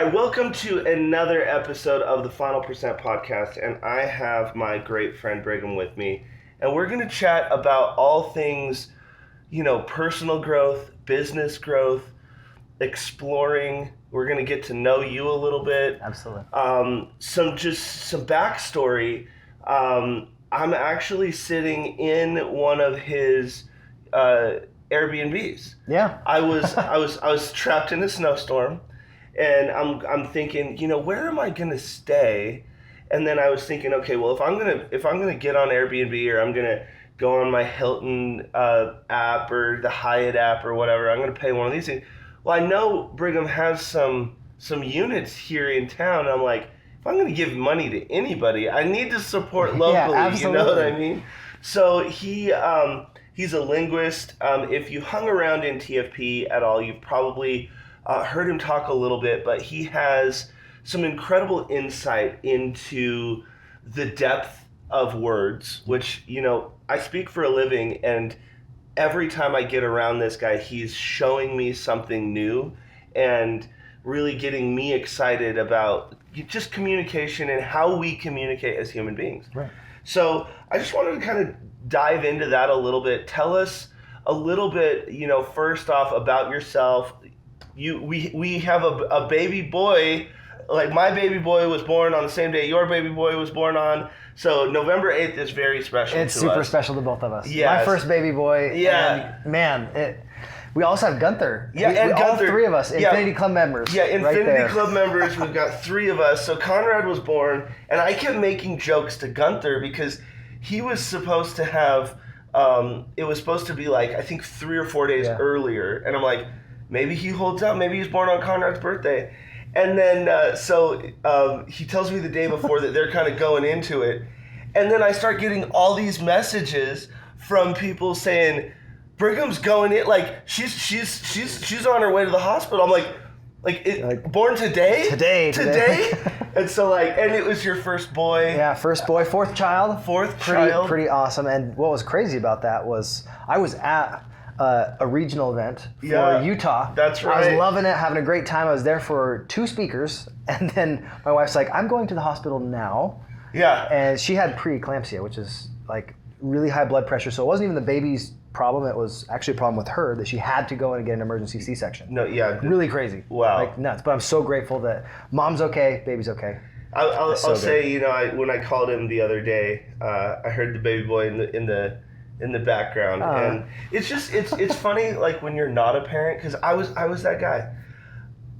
right, welcome to another episode of the Final Percent Podcast, and I have my great friend Brigham with me, and we're going to chat about all things, personal growth, business growth, exploring. We're going to get to know you a little bit. Absolutely. Some backstory. I'm actually sitting in one of his Airbnbs. Yeah. I was trapped in a snowstorm. And I'm thinking, where am I gonna stay? And then I was thinking, okay, well, if I'm gonna get on Airbnb, or I'm gonna go on my Hilton app or the Hyatt app or whatever, I'm gonna pay one of these things. Well, I know Brigham has some units here in town. And I'm like, if I'm gonna give money to anybody, I need to support locally. Yeah, absolutely. You know what I mean? So he's a linguist. If you hung around in TFP at all, you've probably heard him talk a little bit, but he has some incredible insight into the depth of words, which, I speak for a living, and every time I get around this guy, he's showing me something new and really getting me excited about just communication and how we communicate as human beings. Right. So I just wanted to kind of dive into that a little bit. Tell us a little bit, first off about yourself. We have a baby boy, like my baby boy was born on the same day your baby boy was born on. So November 8th is very special. It's super special to both of us. Yes. My first baby boy. Yeah. And man, we also have Gunther. Yeah, and all Gunther. three of us, Infinity Club members. Yeah, Infinity right Club members. We've got three of us. So Conrad was born, and I kept making jokes to Gunther because he was supposed to have, it was supposed to be like, I think 3 or 4 days earlier. And I'm like, maybe he holds out. Maybe he's born on Conrad's birthday. And then, he tells me the day before that they're kind of going into it. And then I start getting all these messages from people saying, Brigham's going in, like, she's on her way to the hospital. I'm like, born today? Today. And so, and it was your first boy. Yeah, first boy, fourth child. Child. Pretty awesome. And what was crazy about that was I was at a regional event for Utah. That's right. I was loving it, having a great time. I was there for 2 speakers, and then my wife's like, I'm going to the hospital now. Yeah. And she had preeclampsia, which is like really high blood pressure. So it wasn't even the baby's problem. It was actually a problem with her that she had to go in and get an emergency C-section. No, yeah. Really crazy. Wow. Like nuts. But I'm so grateful that mom's okay, baby's okay. I'll say, when I called him the other day, I heard the baby boy in the background, and it's funny, like when you're not a parent, because I was that guy.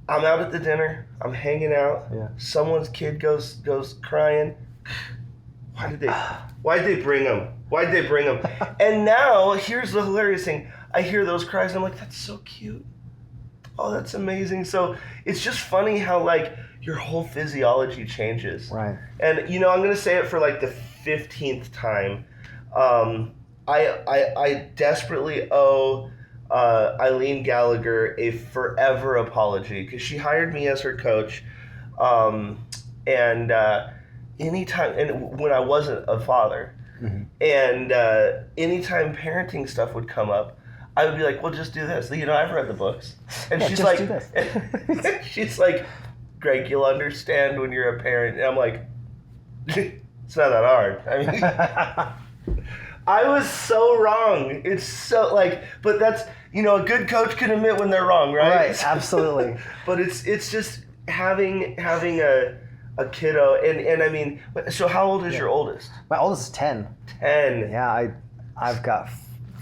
I'm out at the dinner, I'm hanging out, someone's kid goes crying. Why did they bring him? Why'd they bring him? And now here's the hilarious thing. I hear those cries and I'm like, that's so cute. Oh, that's amazing. So it's just funny how your whole physiology changes. Right. And I'm gonna say it for the 15th time. I desperately owe Eileen Gallagher a forever apology because she hired me as her coach, and anytime, and when I wasn't a father, and anytime parenting stuff would come up, I would be like, well, just do this. I've read the books, and she's like, do this. she's like, Greg, you'll understand when you're a parent, and I'm like, it's not that hard. I mean. I was so wrong. It's so but that's, a good coach can admit when they're wrong, right? Right, absolutely. But it's just having a kiddo, and I mean, so how old is your oldest? My oldest is 10. 10. Yeah, I've got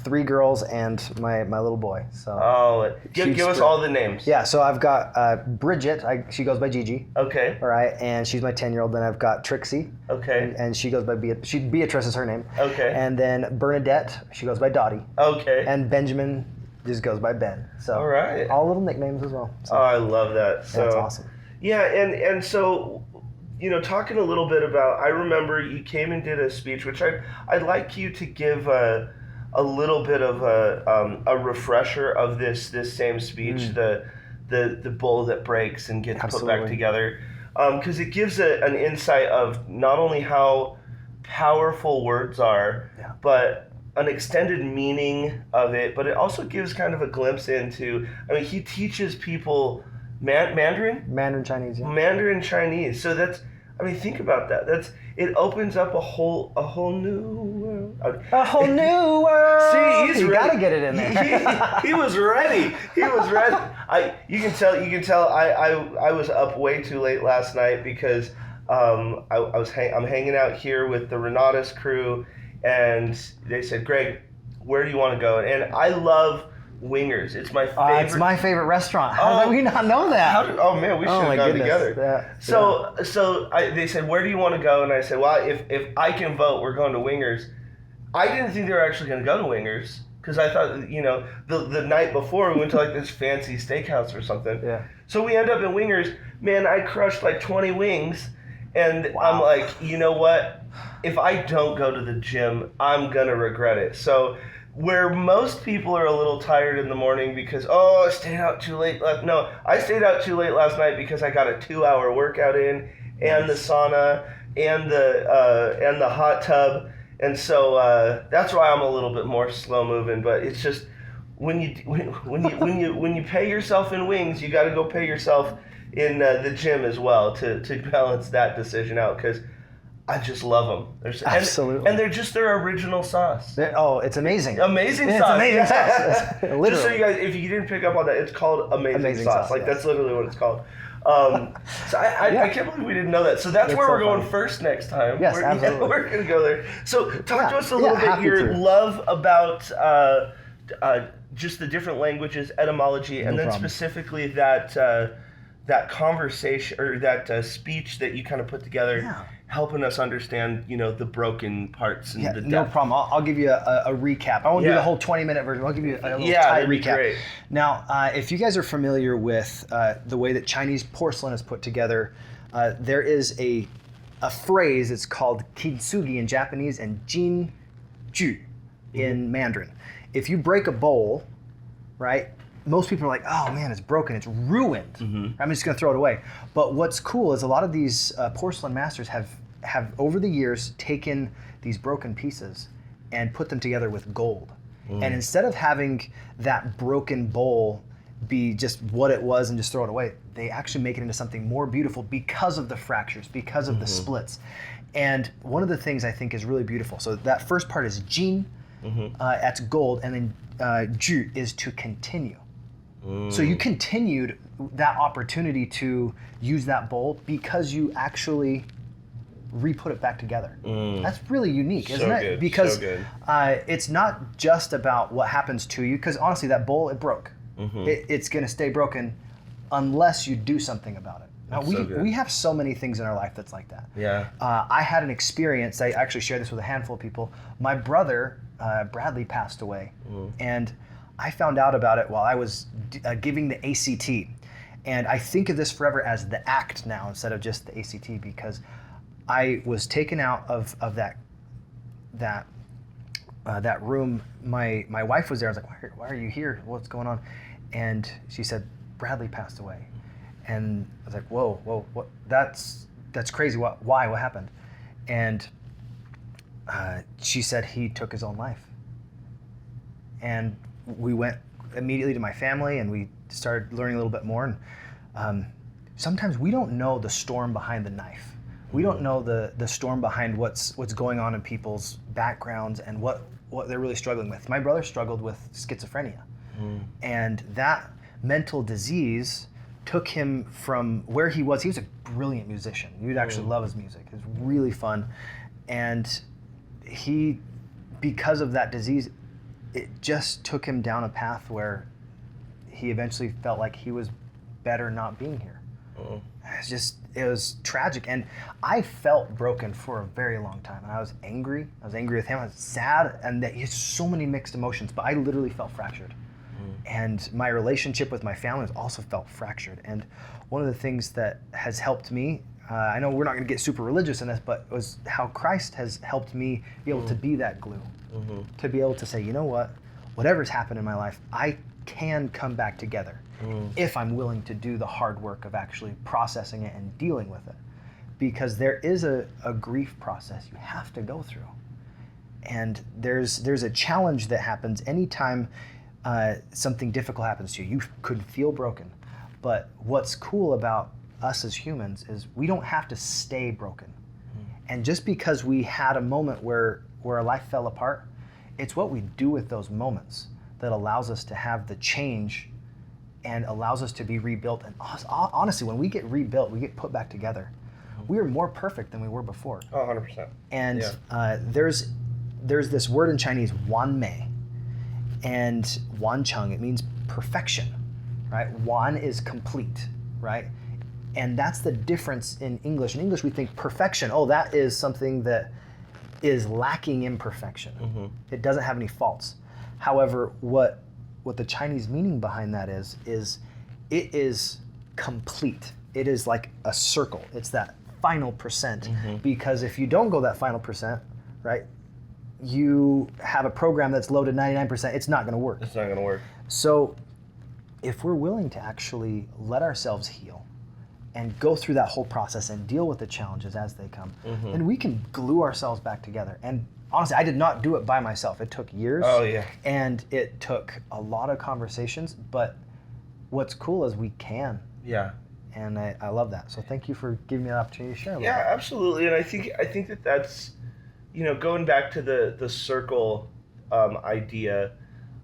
3 girls and my little boy. So give us all the names. Yeah, so I've got Bridget. She goes by Gigi. Okay. All right, and she's my 10-year-old. Then I've got Trixie. Okay. And she goes by Beatrice is her name. Okay. And then Bernadette, she goes by Dottie. Okay. And Benjamin just goes by Ben. So all right. All little nicknames as well. So, oh, I love that. So that's awesome. Yeah, and so, talking a little bit about, I remember you came and did a speech, which I'd like you to give a little bit of a refresher of this same speech, the bowl that breaks and gets put back together, because it gives an insight of not only how powerful words are, but an extended meaning of it, but it also gives kind of a glimpse into, he teaches people Mandarin? Mandarin Chinese, yeah. Mandarin Chinese. So that's, I mean, think about that. It opens up a whole new world. A whole new world. See, he's you ready. Gotta get it in there. He was ready. He was ready. You can tell. I was up way too late last night because I'm hanging out here with the Renatus crew, and they said, Greg, where do you want to go? And I love Wingers. It's my favorite. It's my favorite restaurant. How did we not know that? Oh man, we should have gone together. Yeah. So they said, where do you want to go? And I said, well, if I can vote, we're going to Wingers. I didn't think they were actually going to go to Wingers because I thought, the night before we went to like this fancy steakhouse or something. Yeah. So we end up at Wingers. Man, I crushed like 20 wings, and wow. I'm like, you know what? If I don't go to the gym, I'm gonna regret it. So. Where most people are a little tired in the morning because, I stayed out too late. No, I stayed out too late last night because I got a 2-hour workout in, and the sauna, and the hot tub, and so that's why I'm a little bit more slow moving. But it's just when you pay yourself in wings, you got to go pay yourself in the gym as well to balance that decision out because. I just love them. Absolutely. And they're just their original sauce. It's amazing. Amazing sauce. It's amazing sauce. Literally. Just so you guys, if you didn't pick up on that, it's called amazing sauce. Like, that's literally what it's called. So I can't believe we didn't know that. So that's where we're going first next time. Yes, absolutely. We're going to go there. So talk to us a little bit, your love about just the different languages, etymology, and then specifically that conversation or that speech that you kind of put together, helping us understand, the broken parts and the depth. No problem. I'll give you a recap. I won't do the whole 20-minute version. I'll give you a little tight recap. Great. Now, if you guys are familiar with the way that Chinese porcelain is put together, there is a phrase. It's called Kintsugi in Japanese and Jinju in Mandarin. If you break a bowl, right? Most people are like, oh man, it's broken, it's ruined. Mm-hmm. I'm just gonna throw it away. But what's cool is a lot of these porcelain masters have over the years taken these broken pieces and put them together with gold. And instead of having that broken bowl be just what it was and just throw it away, they actually make it into something more beautiful because of the fractures, because of the splits. And one of the things I think is really beautiful, so that first part is Jin, that's gold, and then Ju is to continue. So you continued that opportunity to use that bowl because you actually re-put it back together. That's really unique, isn't it? Good, because so good. It's not just about what happens to you, because honestly, that bowl, it broke. It's going to stay broken unless you do something about it. Now, we have so many things in our life that's like that. Yeah. I had an experience, I actually shared this with a handful of people. My brother, Bradley, passed away, and I found out about it while I was giving the ACT. And I think of this forever as the ACT now instead of just the ACT, because I was taken out of that room. My wife was there. I was like, why are you here? What's going on? And she said, Bradley passed away. And I was like, whoa, what? That's crazy. Why? What happened? And she said he took his own life. And we went immediately to my family and we started learning a little bit more. And sometimes we don't know the storm behind the knife. We don't know the storm behind what's going on in people's backgrounds and what they're really struggling with. My brother struggled with schizophrenia. And that mental disease took him from where he was. He was a brilliant musician. You'd actually love his music. It was really fun. And he, because of that disease, it just took him down a path where he eventually felt like he was better not being here. It was tragic. And I felt broken for a very long time. And I was angry. I was angry with him. I was sad. And he had so many mixed emotions, but I literally felt fractured. And my relationship with my family also felt fractured. And one of the things that has helped me, I know we're not going to get super religious in this, but it was how Christ has helped me be able to be that glue. To be able to say, you know what, whatever's happened in my life, I can come back together if I'm willing to do the hard work of actually processing it and dealing with it. Because there is a grief process you have to go through. And there's a challenge that happens anytime something difficult happens to you. You could feel broken. But what's cool about us as humans is we don't have to stay broken. And just because we had a moment where our life fell apart, it's what we do with those moments that allows us to have the change and allows us to be rebuilt. And honestly, when we get rebuilt, we get put back together. We are more perfect than we were before. Oh, 100%. And there's this word in Chinese, wan mei, and wan cheng. It means perfection, right? Wan is complete, right? And that's the difference in English. In English, we think perfection. Oh, that is something that is lacking imperfection. Mm-hmm. It doesn't have any faults. However, what the Chinese meaning behind that is it is complete. It is like a circle. It's that final percent. Mm-hmm. Because if you don't go that final percent, right, you have a program that's loaded 99%, it's not going to work. It's not going to work. So if we're willing to actually let ourselves heal and go through that whole process and deal with the challenges as they come, mm-hmm. then we can glue ourselves back together. And honestly, I did not do it by myself. It took years. Oh, yeah. And it took a lot of conversations, but what's cool is we can. Yeah. And I love that. So thank you for giving me the opportunity to share a little bit. Yeah, absolutely. And I think that that's, going back to the circle idea,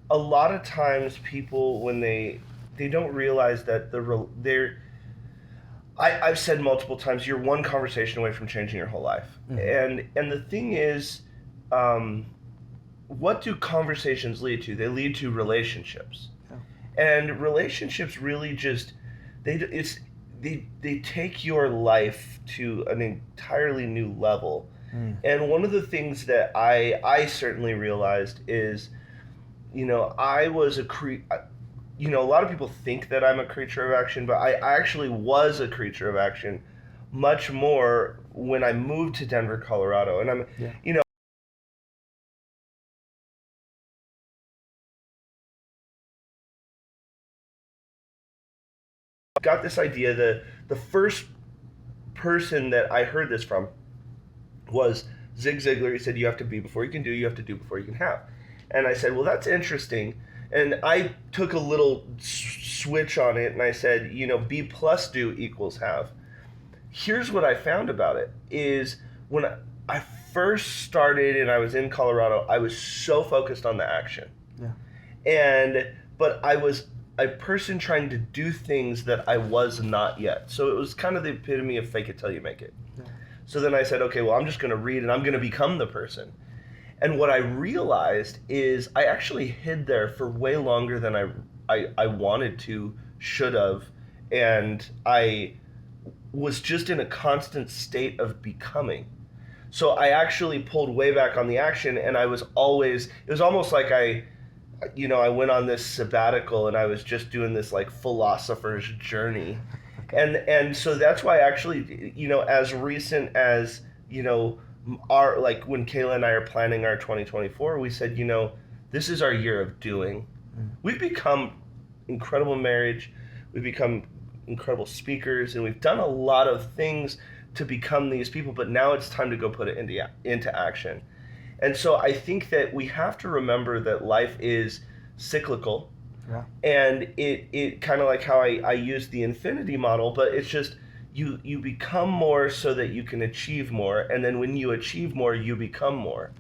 a lot of times people, when they don't realize that I've said multiple times, you're one conversation away from changing your whole life. Mm-hmm. And the thing is, what do conversations lead to? They lead to relationships. Oh. And relationships really just, they take your life to an entirely new level. Mm. And one of the things that I certainly realized is, I was a lot of people think that I'm a creature of action, but I actually was a creature of action much more when I moved to Denver, Colorado. And I'm, got this idea that the first person that I heard this from was Zig Ziglar. He said, you have to be before you can do, you have to do before you can have. And I said, well, that's interesting. And I took a little switch on it and I said, be plus do equals have. Here's what I found about it is when I first started and I was in Colorado, I was so focused on the action. Yeah. But I was a person trying to do things that I was not yet. So it was kind of the epitome of fake it till you make it. Yeah. So then I said, okay, well, I'm just going to read and I'm going to become the person. And what I realized is I actually hid there for way longer than I wanted to, should have. And I was just in a constant state of becoming. So I actually pulled way back on the action, and it was almost like I went on this sabbatical and I was just doing this like philosopher's journey. And so that's why actually, as recent as, our, like when Kayla and I are planning our 2024, we said, this is our year of doing. We've become incredible marriage. We've become incredible speakers, and we've done a lot of things to become these people, but now it's time to go put it into action. And so I think that we have to remember that life is cyclical. Yeah. And it kind of like how I use the infinity model, but it's just you become more so that you can achieve more, and then when you achieve more, you become more.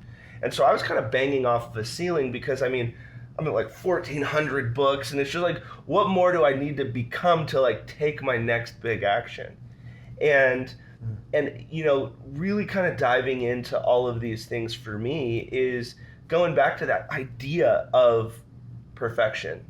And so I was kind of banging off of a ceiling because I'm at like 1,400 books, and it's just like, what more do I need to become to like take my next big action? And really kind of diving into all of these things for me is going back to that idea of perfection.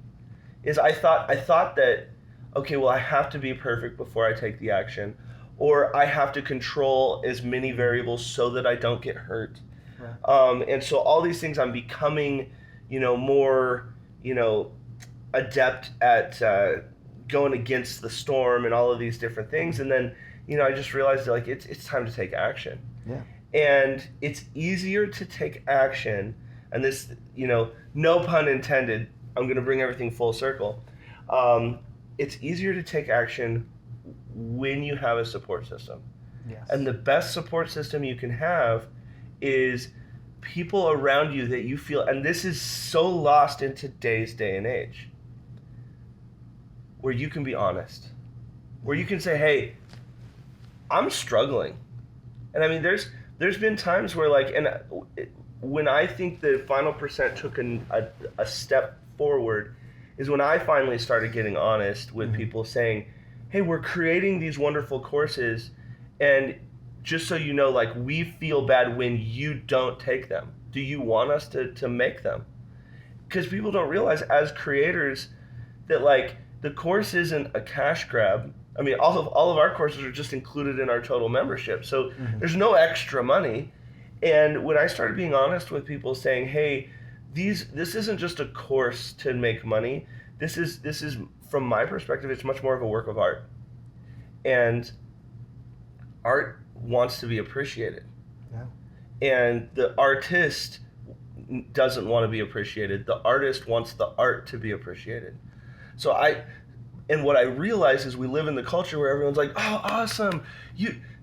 Is I thought that, okay, well, I have to be perfect before I take the action, or I have to control as many variables so that I don't get hurt. Right. And so all these things I'm becoming, more, adept at going against the storm and all of these different things. And then, I just realized like it's time to take action. Yeah. And it's easier to take action, and this, no pun intended, I'm going to bring everything full circle. It's easier to take action when you have a support system. Yes. And the best support system you can have is people around you that you feel, and this is so lost in today's day and age. where you can be honest, where you can say, hey, I'm struggling. And I mean, there's been times where like, and when I think the final percent took a step forward is when I finally started getting honest with people saying, hey, we're creating these wonderful courses, and just so you know, like, we feel bad when you don't take them. Do you want us to make them? Because people don't realize as creators that like the course isn't a cash grab. I mean, all of our courses are just included in our total membership. So there's no extra money. And when I started being honest with people saying, hey, this isn't just a course to make money. This is from my perspective, it's much more of a work of art. And art wants to be appreciated. Yeah. And the artist doesn't want to be appreciated. The artist wants the art to be appreciated. So what I realize is we live in the culture where everyone's like, oh, awesome,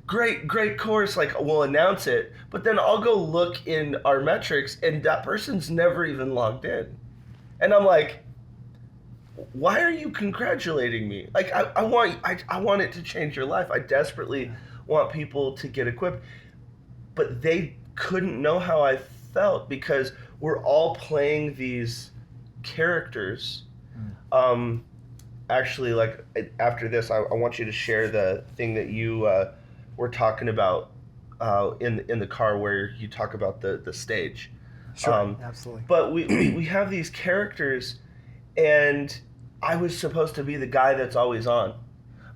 great course, like we'll announce it, but then I'll go look in our metrics and that person's never even logged in. And I'm like, why are you congratulating me? Like I want it to change your life. I desperately want people to get equipped, but they couldn't know how I felt because we're all playing these characters. Actually, like after this, I want you to share the thing that you were talking about in the car where you talk about the stage. Sure, absolutely. But we have these characters, and I was supposed to be the guy that's always on.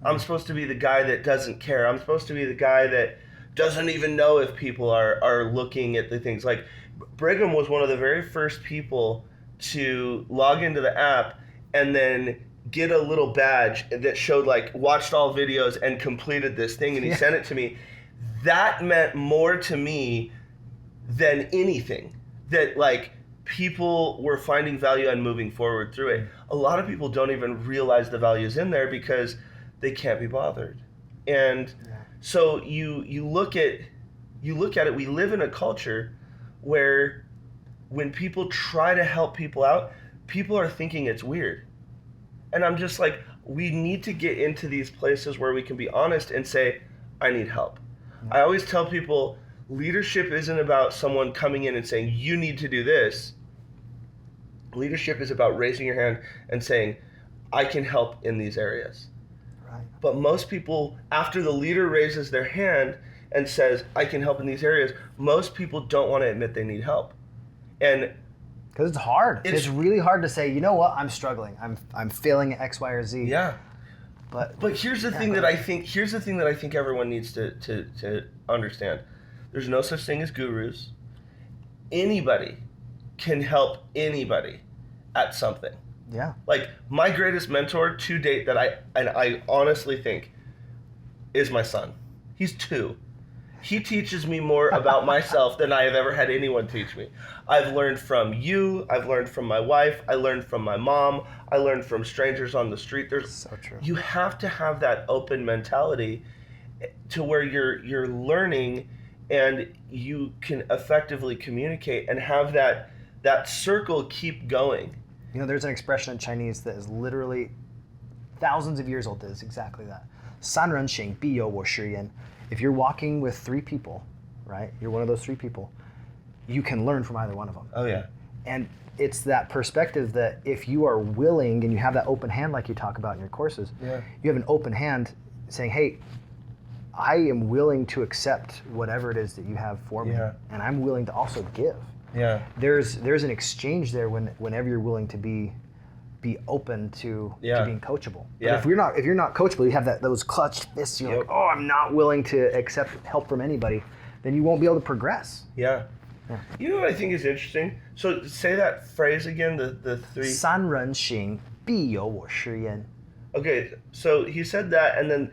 I'm supposed to be the guy that doesn't care. I'm supposed to be the guy that doesn't even know if people are looking at the things. Like Brigham was one of the very first people to log into the app and then get a little badge that showed like watched all videos and completed this thing, and he sent it to me. That meant more to me than anything. That like people were finding value and moving forward through it. A lot of people don't even realize the value's in there because they can't be bothered. And so you look at it, we live in a culture where when people try to help people out, people are thinking it's weird. And I'm just like, we need to get into these places where we can be honest and say, I need help. I always tell people, leadership isn't about someone coming in and saying, you need to do this. Leadership is about raising your hand and saying, I can help in these areas. Right. But most people, after the leader raises their hand and says, I can help in these areas, most people don't want to admit they need help. And because it's hard. It's really hard to say, you know what, I'm struggling. I'm failing at X, Y, or Z. Yeah. But here's the thing that I think everyone needs to understand. There's no such thing as gurus. Anybody can help anybody at something. Yeah. Like my greatest mentor to date that I honestly think is my son. He's 2. He teaches me more about myself than I have ever had anyone teach me. I've learned from you. I've learned from my wife. I learned from my mom. I learned from strangers on the street. So true. You have to have that open mentality to where you're learning and you can effectively communicate and have that circle keep going. You know, there's an expression in Chinese that is literally thousands of years old that is exactly that. 三人行必有我师焉. If you're walking with 3 people, right? You're one of those 3 people. You can learn from either one of them. Oh yeah. And it's that perspective that if you are willing and you have that open hand like you talk about in your courses, you have an open hand saying, hey, I am willing to accept whatever it is that you have for me. And I'm willing to also give. Yeah. There's an exchange there whenever you're willing to be open to being coachable. But if you're not coachable, you have those clutched fists, you're like, oh, I'm not willing to accept help from anybody, then you won't be able to progress. Yeah. You know what I think is interesting? So say that phrase again, the 3. 三人行必有我师焉. Okay, so he said that, and then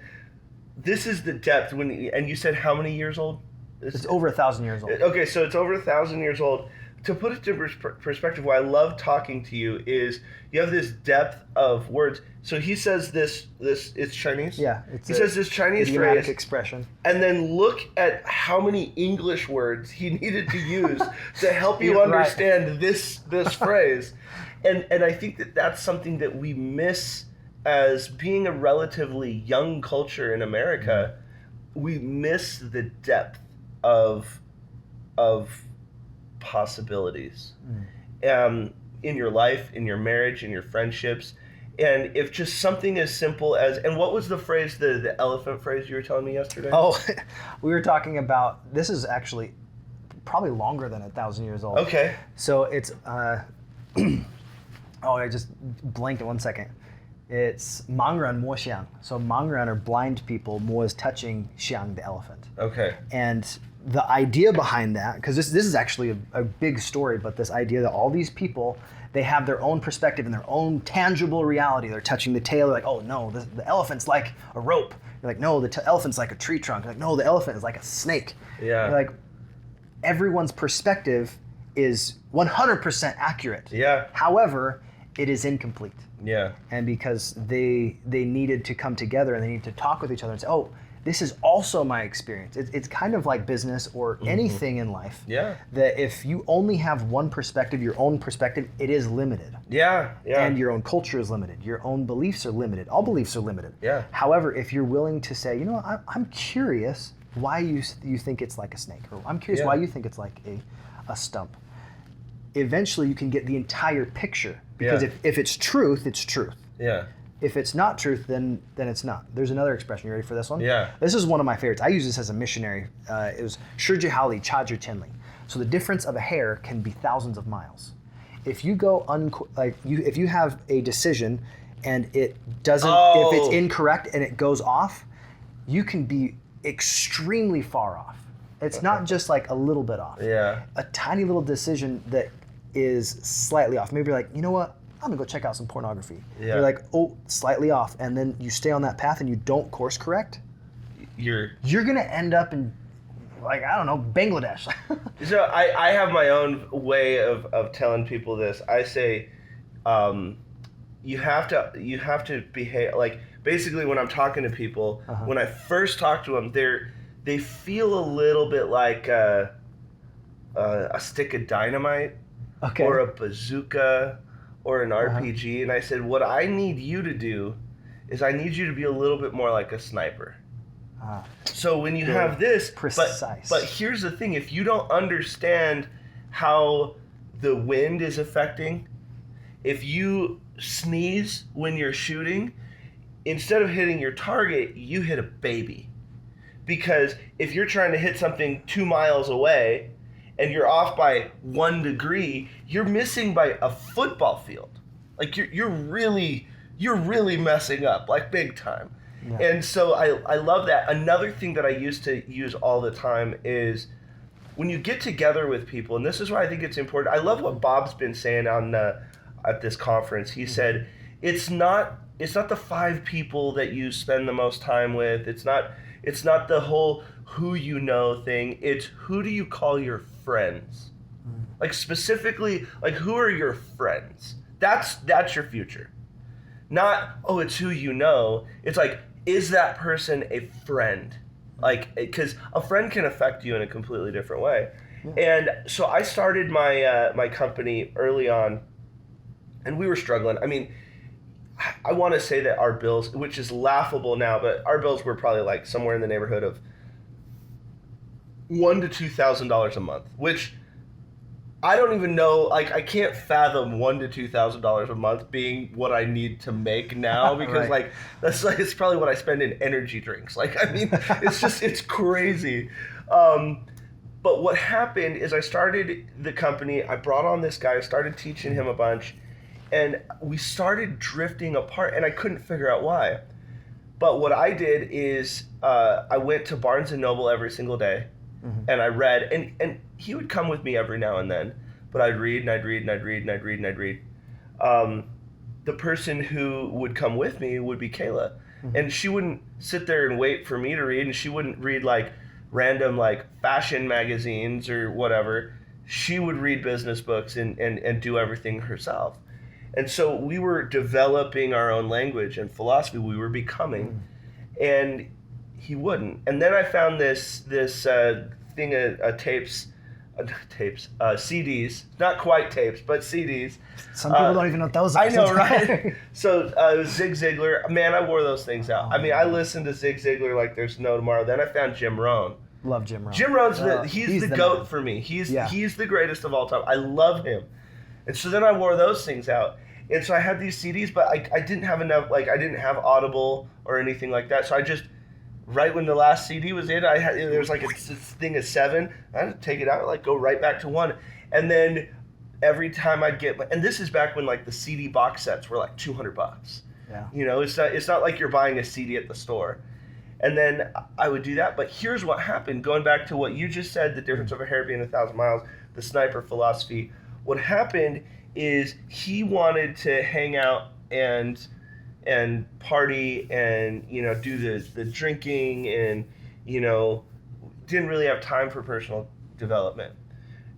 this is the depth and you said how many years old? It's over 1,000 years old. Okay, so it's over 1,000 years old. To put it to perspective, why I love talking to you is you have this depth of words. So he says this it's Chinese? Yeah. He says this Chinese idiomatic phrase. expression. And then look at how many English words he needed to use to help you understand this phrase. And I think that's something that we miss as being a relatively young culture in America, we miss the depth of possibilities in your life, in your marriage, in your friendships. And if just something as simple as, and what was the phrase, the elephant phrase you were telling me yesterday? Oh, we were talking about, this is actually probably longer than 1,000 years old. Okay. So it's, oh, I just blanked it 1 second. It's Mangran Mo Xiang. So Mangran are blind people, Mo is touching Xiang, the elephant. Okay. And the idea behind that, because this is actually a big story, but this idea that all these people, they have their own perspective and their own tangible reality. They're touching the tail. They're like, oh no, the elephant's like a rope. You're like, no, the elephant's like a tree trunk. You're like, no, the elephant is like a snake. Yeah. You're like, everyone's perspective is 100% accurate. Yeah. However, it is incomplete. Yeah. And because they needed to come together and they needed to talk with each other and say, oh, this is also my experience. It's kind of like business or anything in life. Yeah. That if you only have one perspective, your own perspective, it is limited. Yeah. Yeah. And your own culture is limited. Your own beliefs are limited. All beliefs are limited. Yeah. However, if you're willing to say, you know, I'm curious why you think it's like a snake, or I'm curious why you think it's like a stump. Eventually, you can get the entire picture. Because if it's truth, it's truth. Yeah. If it's not truth, then it's not. There's another expression. You ready for this one? Yeah. This is one of my favorites. I use this as a missionary. It was Shijihali Chaji Chenli. So the difference of a hair can be thousands of miles. If you go if you have a decision and it doesn't, if it's incorrect and it goes off, you can be extremely far off. It's not just like a little bit off. Yeah. A tiny little decision that is slightly off. Maybe you're like, you know what? I'm gonna go check out some pornography. Yeah. You're like, oh, slightly off, and then you stay on that path and you don't course correct. You're gonna end up in, like, I don't know, Bangladesh. So I have my own way of telling people this. I say, you have to behave like, basically when I'm talking to people, when I first talk to them, they feel a little bit like a stick of dynamite, or a bazooka, or an RPG, and I said, what I need you to do is I need you to be a little bit more like a sniper. So when you have this, precise. But here's the thing, if you don't understand how the wind is affecting, if you sneeze when you're shooting, instead of hitting your target, you hit a baby. Because if you're trying to hit something 2 miles away, and you're off by 1 degree, you're missing by a football field. Like you're really messing up, like big time. Yeah. And so I love that. Another thing that I used to use all the time is when you get together with people, and this is why I think it's important. I love what Bob's been saying on at this conference. He said it's not the 5 people that you spend the most time with. It's not the whole who you know thing. It's who do you call your friends? Like specifically, like who are your friends? That's your future. Not, oh, it's who you know. It's like, is that person a friend? Like, because a friend can affect you in a completely different way. Yeah. And so I started my company early on, and we were struggling. I mean, I want to say that our bills, which is laughable now, but our bills were probably like somewhere in the neighborhood of $1,000 to $2,000 a month, which I don't even know. Like, I can't fathom $1,000 to $2,000 a month being what I need to make now, because right. it's probably what I spend in energy drinks. Like, I mean, it's crazy. But what happened is I started the company. I brought on this guy. I started teaching him a bunch. And we started drifting apart, and I couldn't figure out why. But what I did is I went to Barnes & Noble every single day, and I read. And he would come with me every now and then, but I'd read, and I'd read, and I'd read, and I'd read, and I'd read. The person who would come with me would be Kayla. And she wouldn't sit there and wait for me to read, and she wouldn't read, like, random, like, fashion magazines or whatever. She would read business books and do everything herself. And so we were developing our own language and philosophy. We were becoming, and he wouldn't. And then I found this thing of tapes CDs, not quite tapes, but CDs. Some people don't even know what those are. I know, right? So it was Zig Ziglar. Man, I wore those things out. I mean, I listened to Zig Ziglar like there's no tomorrow. Then I found Jim Rohn. Love Jim Rohn. Jim Rohn's he's the GOAT man. for me. He's the greatest of all time. I love him. And so then I wore those things out. And so I had these CDs, but I didn't have enough, like I didn't have Audible or anything like that. So I just, right when the last CD was in, there was like a thing of 7. I had to take it out, like go right back to 1. And then every time I'd get, and this is back when like the CD box sets were like $200. Yeah. You know, it's not like you're buying a CD at the store. And then I would do that. But here's what happened, going back to what you just said, the difference of a hair being 1,000 miles, the sniper philosophy. What happened is he wanted to hang out and party and, you know, do the drinking and, you know, didn't really have time for personal development.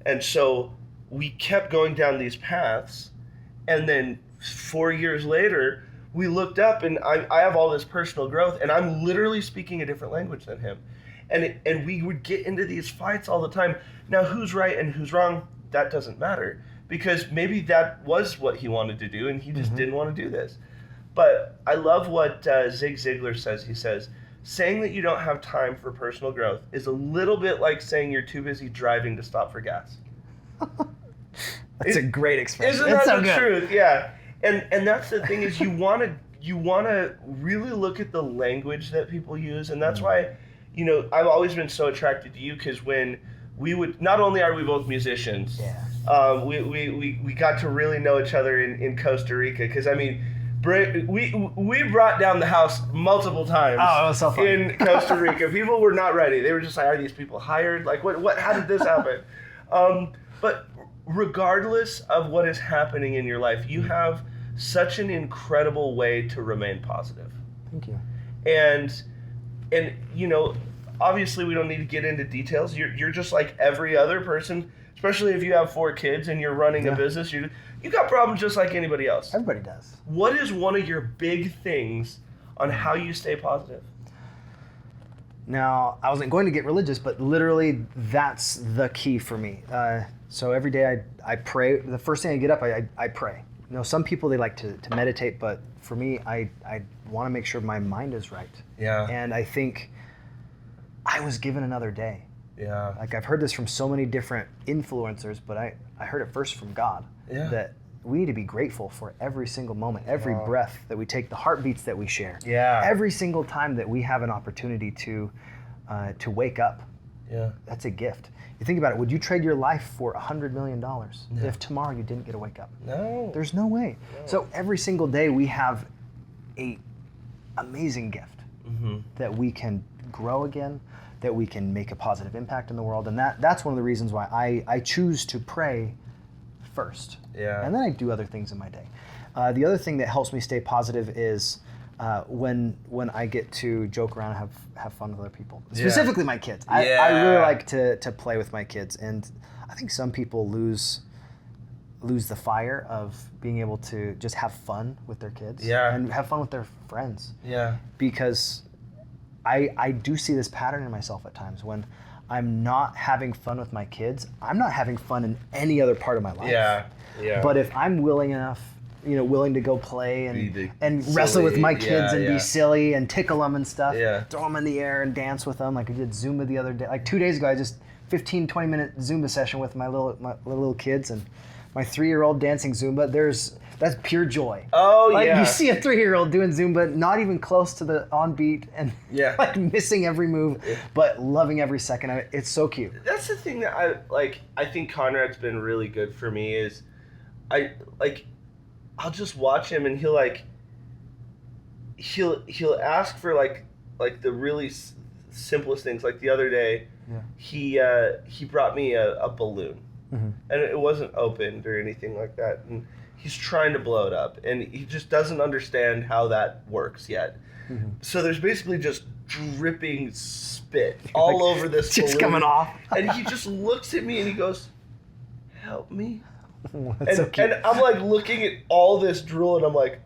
And so we kept going down these paths, and then 4 years later we looked up, and I have all this personal growth, and I'm literally speaking a different language than him, and we would get into these fights all the time. Now who's right and who's wrong, that doesn't matter, because maybe that was what he wanted to do and he just didn't want to do this. But I love what Zig Ziglar says. He says, saying that you don't have time for personal growth is a little bit like saying you're too busy driving to stop for gas. That's a great expression. Isn't that the truth? Yeah. And that's the thing, is you want to really look at the language that people use. And that's why, you know, I've always been so attracted to you, because when we would, not only are we both musicians, we got to really know each other in Costa Rica, because I mean, we brought down the house multiple times. Oh, it was so fun. In Costa Rica. People were not ready. They were just like, are these people hired? Like, what? How did this happen? But regardless of what is happening in your life, you have such an incredible way to remain positive. Thank you. And you know, obviously we don't need to get into details. You're just like every other person, especially if you have 4 kids and you're running a business. You got problems just like anybody else. Everybody does. What is one of your big things on how you stay positive? Now, I wasn't going to get religious, but literally that's the key for me. So every day I pray. The first thing I get up, I pray. You know, some people, they like to meditate, but for me, I want to make sure my mind is right. Yeah. And I think I was given another day. Yeah. Like, I've heard this from so many different influencers, but I heard it first from God. Yeah. That we need to be grateful for every single moment, every breath that we take, the heartbeats that we share. Yeah. Every single time that we have an opportunity to wake up. Yeah. That's a gift. You think about it, would you trade your life for $100 million if tomorrow you didn't get to wake up? No. There's no way. No. So every single day we have a amazing gift that we can grow again, that we can make a positive impact in the world. And that's one of the reasons why I choose to pray first. Yeah. And then I do other things in my day. The other thing that helps me stay positive is when I get to joke around and have fun with other people, specifically my kids. I really like to play with my kids, and I think some people lose the fire of being able to just have fun with their kids and have fun with their friends. Yeah. Because I do see this pattern in myself at times. When I'm not having fun with my kids, I'm not having fun in any other part of my life. Yeah. Yeah. But if I'm willing to go play and wrestle with my kids and be silly and tickle them and stuff, throw them in the air and dance with them. Like I did Zumba the other day. Like 2 days ago, I just 15, 20-minute Zumba session with my little kids, and my 3-year-old dancing Zumba. That's pure joy. Oh, like, you see a 3-year-old doing Zumba, not even close to the on beat, and like missing every move, but loving every second of it. It's so cute. That's the thing that I think Conrad's been really good for me is I'll just watch him, and he'll ask for like the really simplest things. Like the other day, he brought me a balloon, and it wasn't opened or anything like that, and he's trying to blow it up, and he just doesn't understand how that works yet. So there's basically just dripping spit all over this balloon. Just coming off. And he just looks at me and he goes, "Help me." That's so cute. And I'm like looking at all this drool, and I'm like,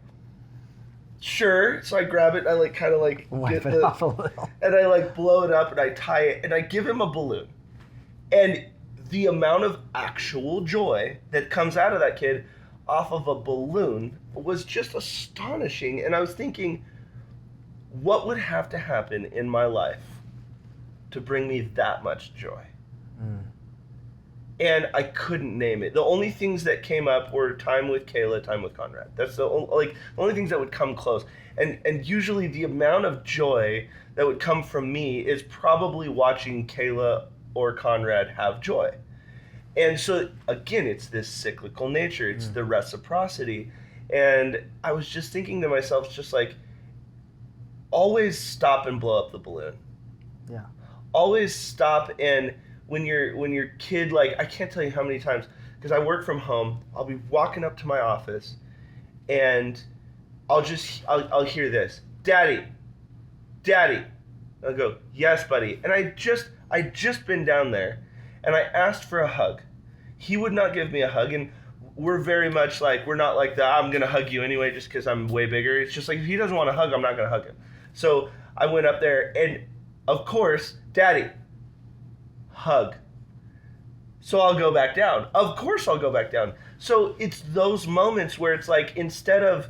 sure. So I grab it, and I kind of wipe it off a little, and I blow it up, and I tie it, and I give him a balloon. And the amount of actual joy that comes out of that kid off of a balloon was just astonishing. And I was thinking, what would have to happen in my life to bring me that much joy? And I couldn't name it. The only things that came up were time with Kayla, time with Conrad. That's the only things that would come close. And usually the amount of joy that would come from me is probably watching Kayla or Conrad have joy. And so again, it's this cyclical nature. It's the reciprocity. And I was just thinking to myself, just like, always stop and blow up the balloon. Yeah. Always stop, and when your kid, like, I can't tell you how many times, because I work from home, I'll be walking up to my office and I'll hear this, Daddy. I'll go, yes, buddy. And I just been down there and I asked for a hug. He would not give me a hug, and we're very much like, we're not like I'm going to hug you anyway just because I'm way bigger. It's just like, if he doesn't want a hug, I'm not going to hug him. So I went up there and, of course, Daddy, hug. So I'll go back down. Of course I'll go back down. So it's those moments where it's like, instead of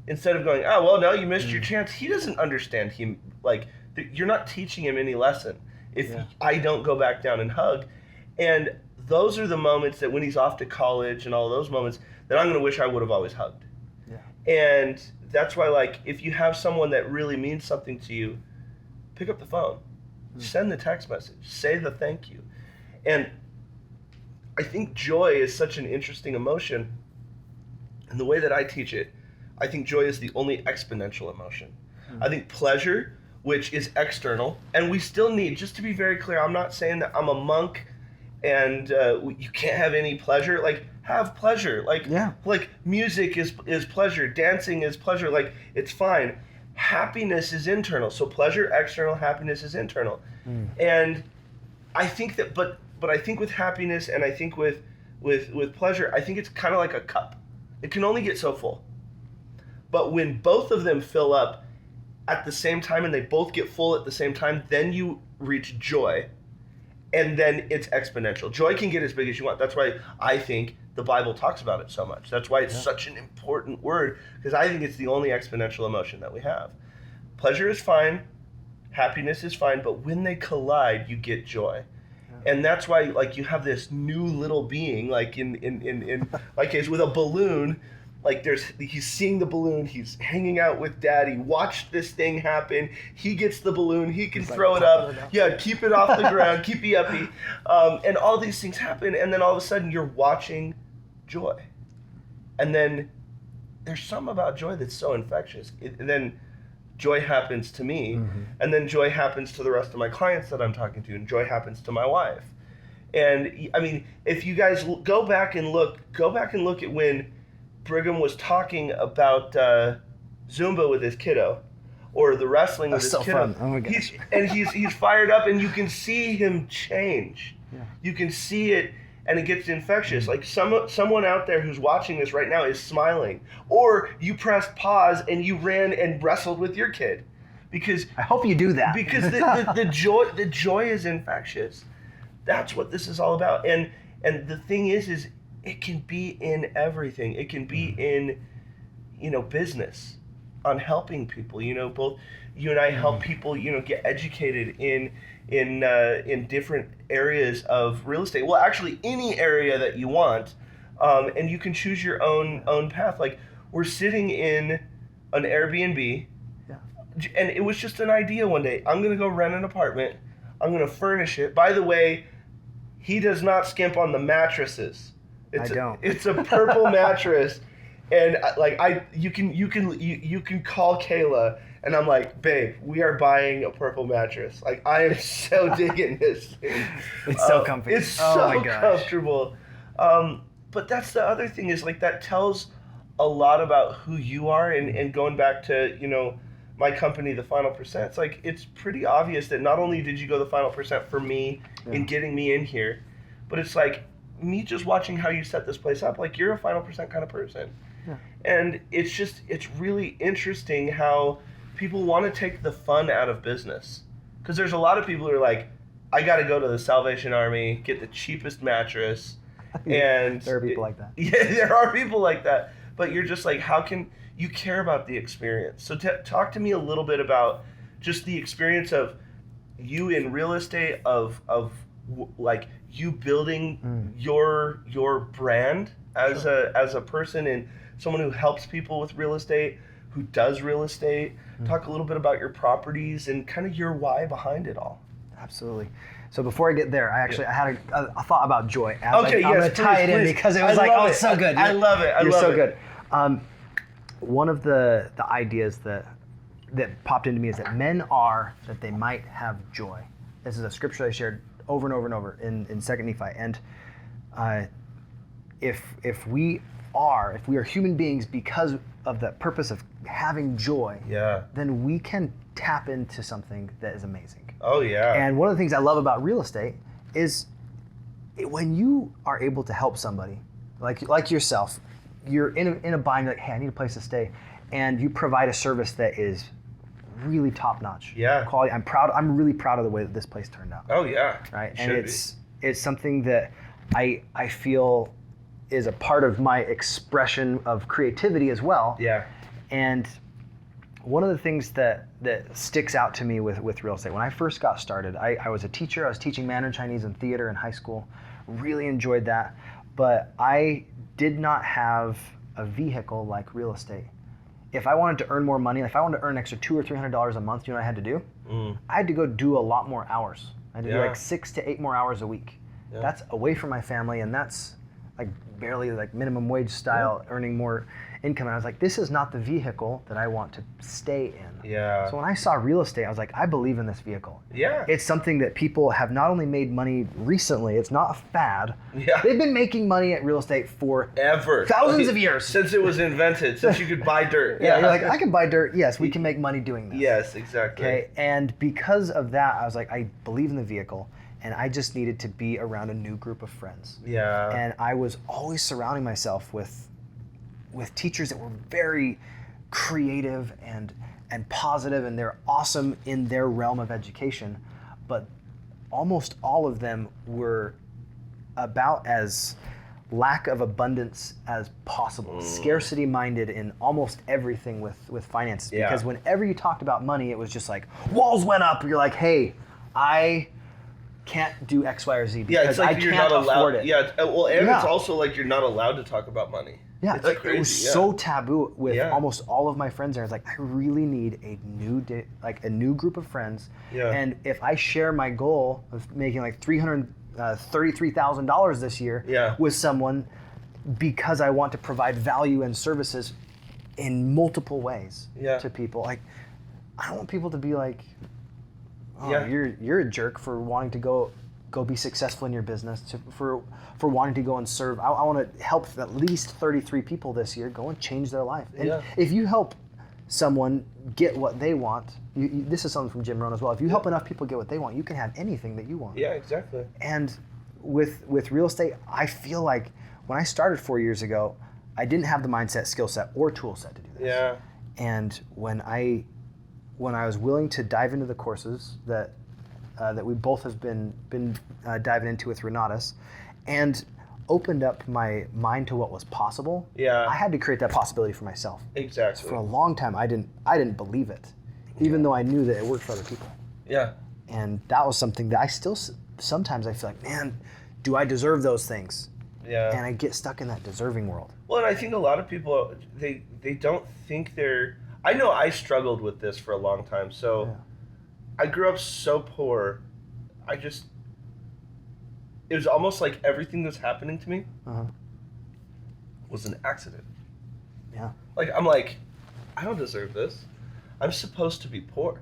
going, oh, well, no, you missed your chance. He doesn't understand. You're not teaching him any lesson if I don't go back down and hug. And those are the moments that when he's off to college and all those moments that I'm going to wish I would have always hugged. Yeah. And that's why, like, if you have someone that really means something to you, pick up the phone. Send the text message. Say the thank you. And I think joy is such an interesting emotion. And the way that I teach it, I think joy is the only exponential emotion. I think pleasure, which is external, and we still need, just to be very clear, I'm not saying that I'm a monk and you can't have any pleasure. Like, have pleasure. Like music is pleasure. Dancing is pleasure. Like, it's fine. Happiness is internal. So pleasure, external, happiness is internal. And I think that, but I think with happiness and I think with pleasure, I think it's kind of like a cup. It can only get so full. But when both of them fill up at the same time and they both get full at the same time, then you reach joy. And then it's exponential. Joy can get as big as you want. That's why I think the Bible talks about it so much. That's why it's such an important word, because I think it's the only exponential emotion that we have. Pleasure is fine, happiness is fine, but when they collide, you get joy. Yeah. And that's why, like, you have this new little being, like in my case, with a balloon. Like, he's seeing the balloon, he's hanging out with Daddy, watch this thing happen, he gets the balloon, he can throw it up, keep it off the ground, keep it uppy, and all these things happen, and then all of a sudden you're watching joy. And then there's something about joy that's so infectious. And then joy happens to me, and then joy happens to the rest of my clients that I'm talking to, and joy happens to my wife. And, I mean, if you guys go back and look at when Brigham was talking about Zumba with his kiddo, or the wrestling with his kiddo. Fun. Oh my gosh. He's fired up, and you can see him change. Yeah. You can see it, and it gets infectious. Like someone out there who's watching this right now is smiling, or you pressed pause and you ran and wrestled with your kid, because I hope you do that. Because the joy is infectious. That's what this is all about. And the thing is it can be in everything. It can be in, business, on helping people. Both you and I help people, get educated in different areas of real estate. Well, actually, any area that you want, and you can choose your own path. Like, we're sitting in an Airbnb, and it was just an idea one day. I'm gonna go rent an apartment. I'm gonna furnish it. By the way, he does not skimp on the mattresses. It's a purple mattress, and you can call Kayla, and I'm like, babe, we are buying a purple mattress. Like, I am so digging this thing. It's so comfy. It's so comfortable. But that's the other thing, is like, that tells a lot about who you are, and going back to my company, The Final Percent. It's like, it's pretty obvious that not only did you go the final percent for me in getting me in here, but it's like, me just watching how you set this place up, like, you're a final percent kind of person. Yeah. And it's really interesting how people want to take the fun out of business. Because there's a lot of people who are like, I got to go to the Salvation Army, get the cheapest mattress, and there are people like that. Yeah, there are people like that. But you're just like, how can you care about the experience? So talk to me a little bit about just the experience of you in real estate, of like you building your brand as a person and someone who helps people with real estate, who does real estate. Talk a little bit about your properties and kind of your why behind it all. Absolutely. So before I get there, I had a thought about joy. Okay, I'm going to tie it in because it was it's so good. I love it. You're so good. One of the ideas that popped into me is that men are that they might have joy. This is a scripture I shared over and over and over in 2 Nephi. And if we are human beings because of the purpose of having joy, then we can tap into something that is amazing. Oh yeah. And one of the things I love about real estate is when you are able to help somebody, like yourself, you're in a bind, like, hey, I need a place to stay, and you provide a service that is really top notch. Yeah. Quality. I'm really proud of the way that this place turned out. Oh yeah. Right. And it's something that I feel is a part of my expression of creativity as well. Yeah. And one of the things that sticks out to me with real estate, when I first got started, I was a teacher. I was teaching Mandarin Chinese and theater in high school. Really enjoyed that. But I did not have a vehicle like real estate. If I wanted to earn more money, if I wanted to earn an extra $200 or $300 a month, you know what I had to do? I had to go do a lot more hours. I had to do like 6 to 8 more hours a week. Yeah. That's away from my family, and that's like barely like minimum wage style, earning more income. And I was like, this is not the vehicle that I want to stay in. Yeah. So when I saw real estate, I was like, I believe in this vehicle. Yeah. It's something that people have not only made money recently, it's not a fad. Yeah. They've been making money at real estate for ever. Thousands of years. Since it was invented, since you could buy dirt. Yeah, you're like, I can buy dirt. Yes, we can make money doing this. Yes, exactly. Okay, and because of that, I was like, I believe in the vehicle. And I just needed to be around a new group of friends. Yeah. And I was always surrounding myself with teachers that were very creative and positive, and they're awesome in their realm of education. But almost all of them were about as lack of abundance as possible, scarcity minded in almost everything with finances. Yeah. Because whenever you talked about money, it was just like walls went up. You're like, hey, I can't do X, Y, or Z because it's like I you're can't not allowed, afford it. Yeah, well, and it's also like you're not allowed to talk about money. Yeah, it's crazy. It was so taboo with almost all of my friends there. I was like, I really need a new group of friends. Yeah. And if I share my goal of making like $333,000 this year with someone, because I want to provide value and services in multiple ways to people, like I don't want people to be like, oh, you're a jerk for wanting to go be successful in your business, for wanting to go and serve. I want to help at least 33 people this year go and change their life. And if you help someone get what they want, this is something from Jim Rohn as well. If you help enough people get what they want, you can have anything that you want. Yeah, exactly. And with real estate, I feel like when I started 4 years ago, I didn't have the mindset, skill set, or tool set to do this. Yeah. And when I was willing to dive into the courses that we both have been diving into with Renatus, and opened up my mind to what was possible, I had to create that possibility for myself. Exactly. For a long time, I didn't believe it, even though I knew that it worked for other people. Yeah. And that was something that I still sometimes I feel like, man, do I deserve those things? Yeah. And I get stuck in that deserving world. Well, and I think a lot of people they don't think they're. I know I struggled with this for a long time. So I grew up so poor. It was almost like everything that's happening to me was an accident. Yeah. Like, I'm like, I don't deserve this. I'm supposed to be poor.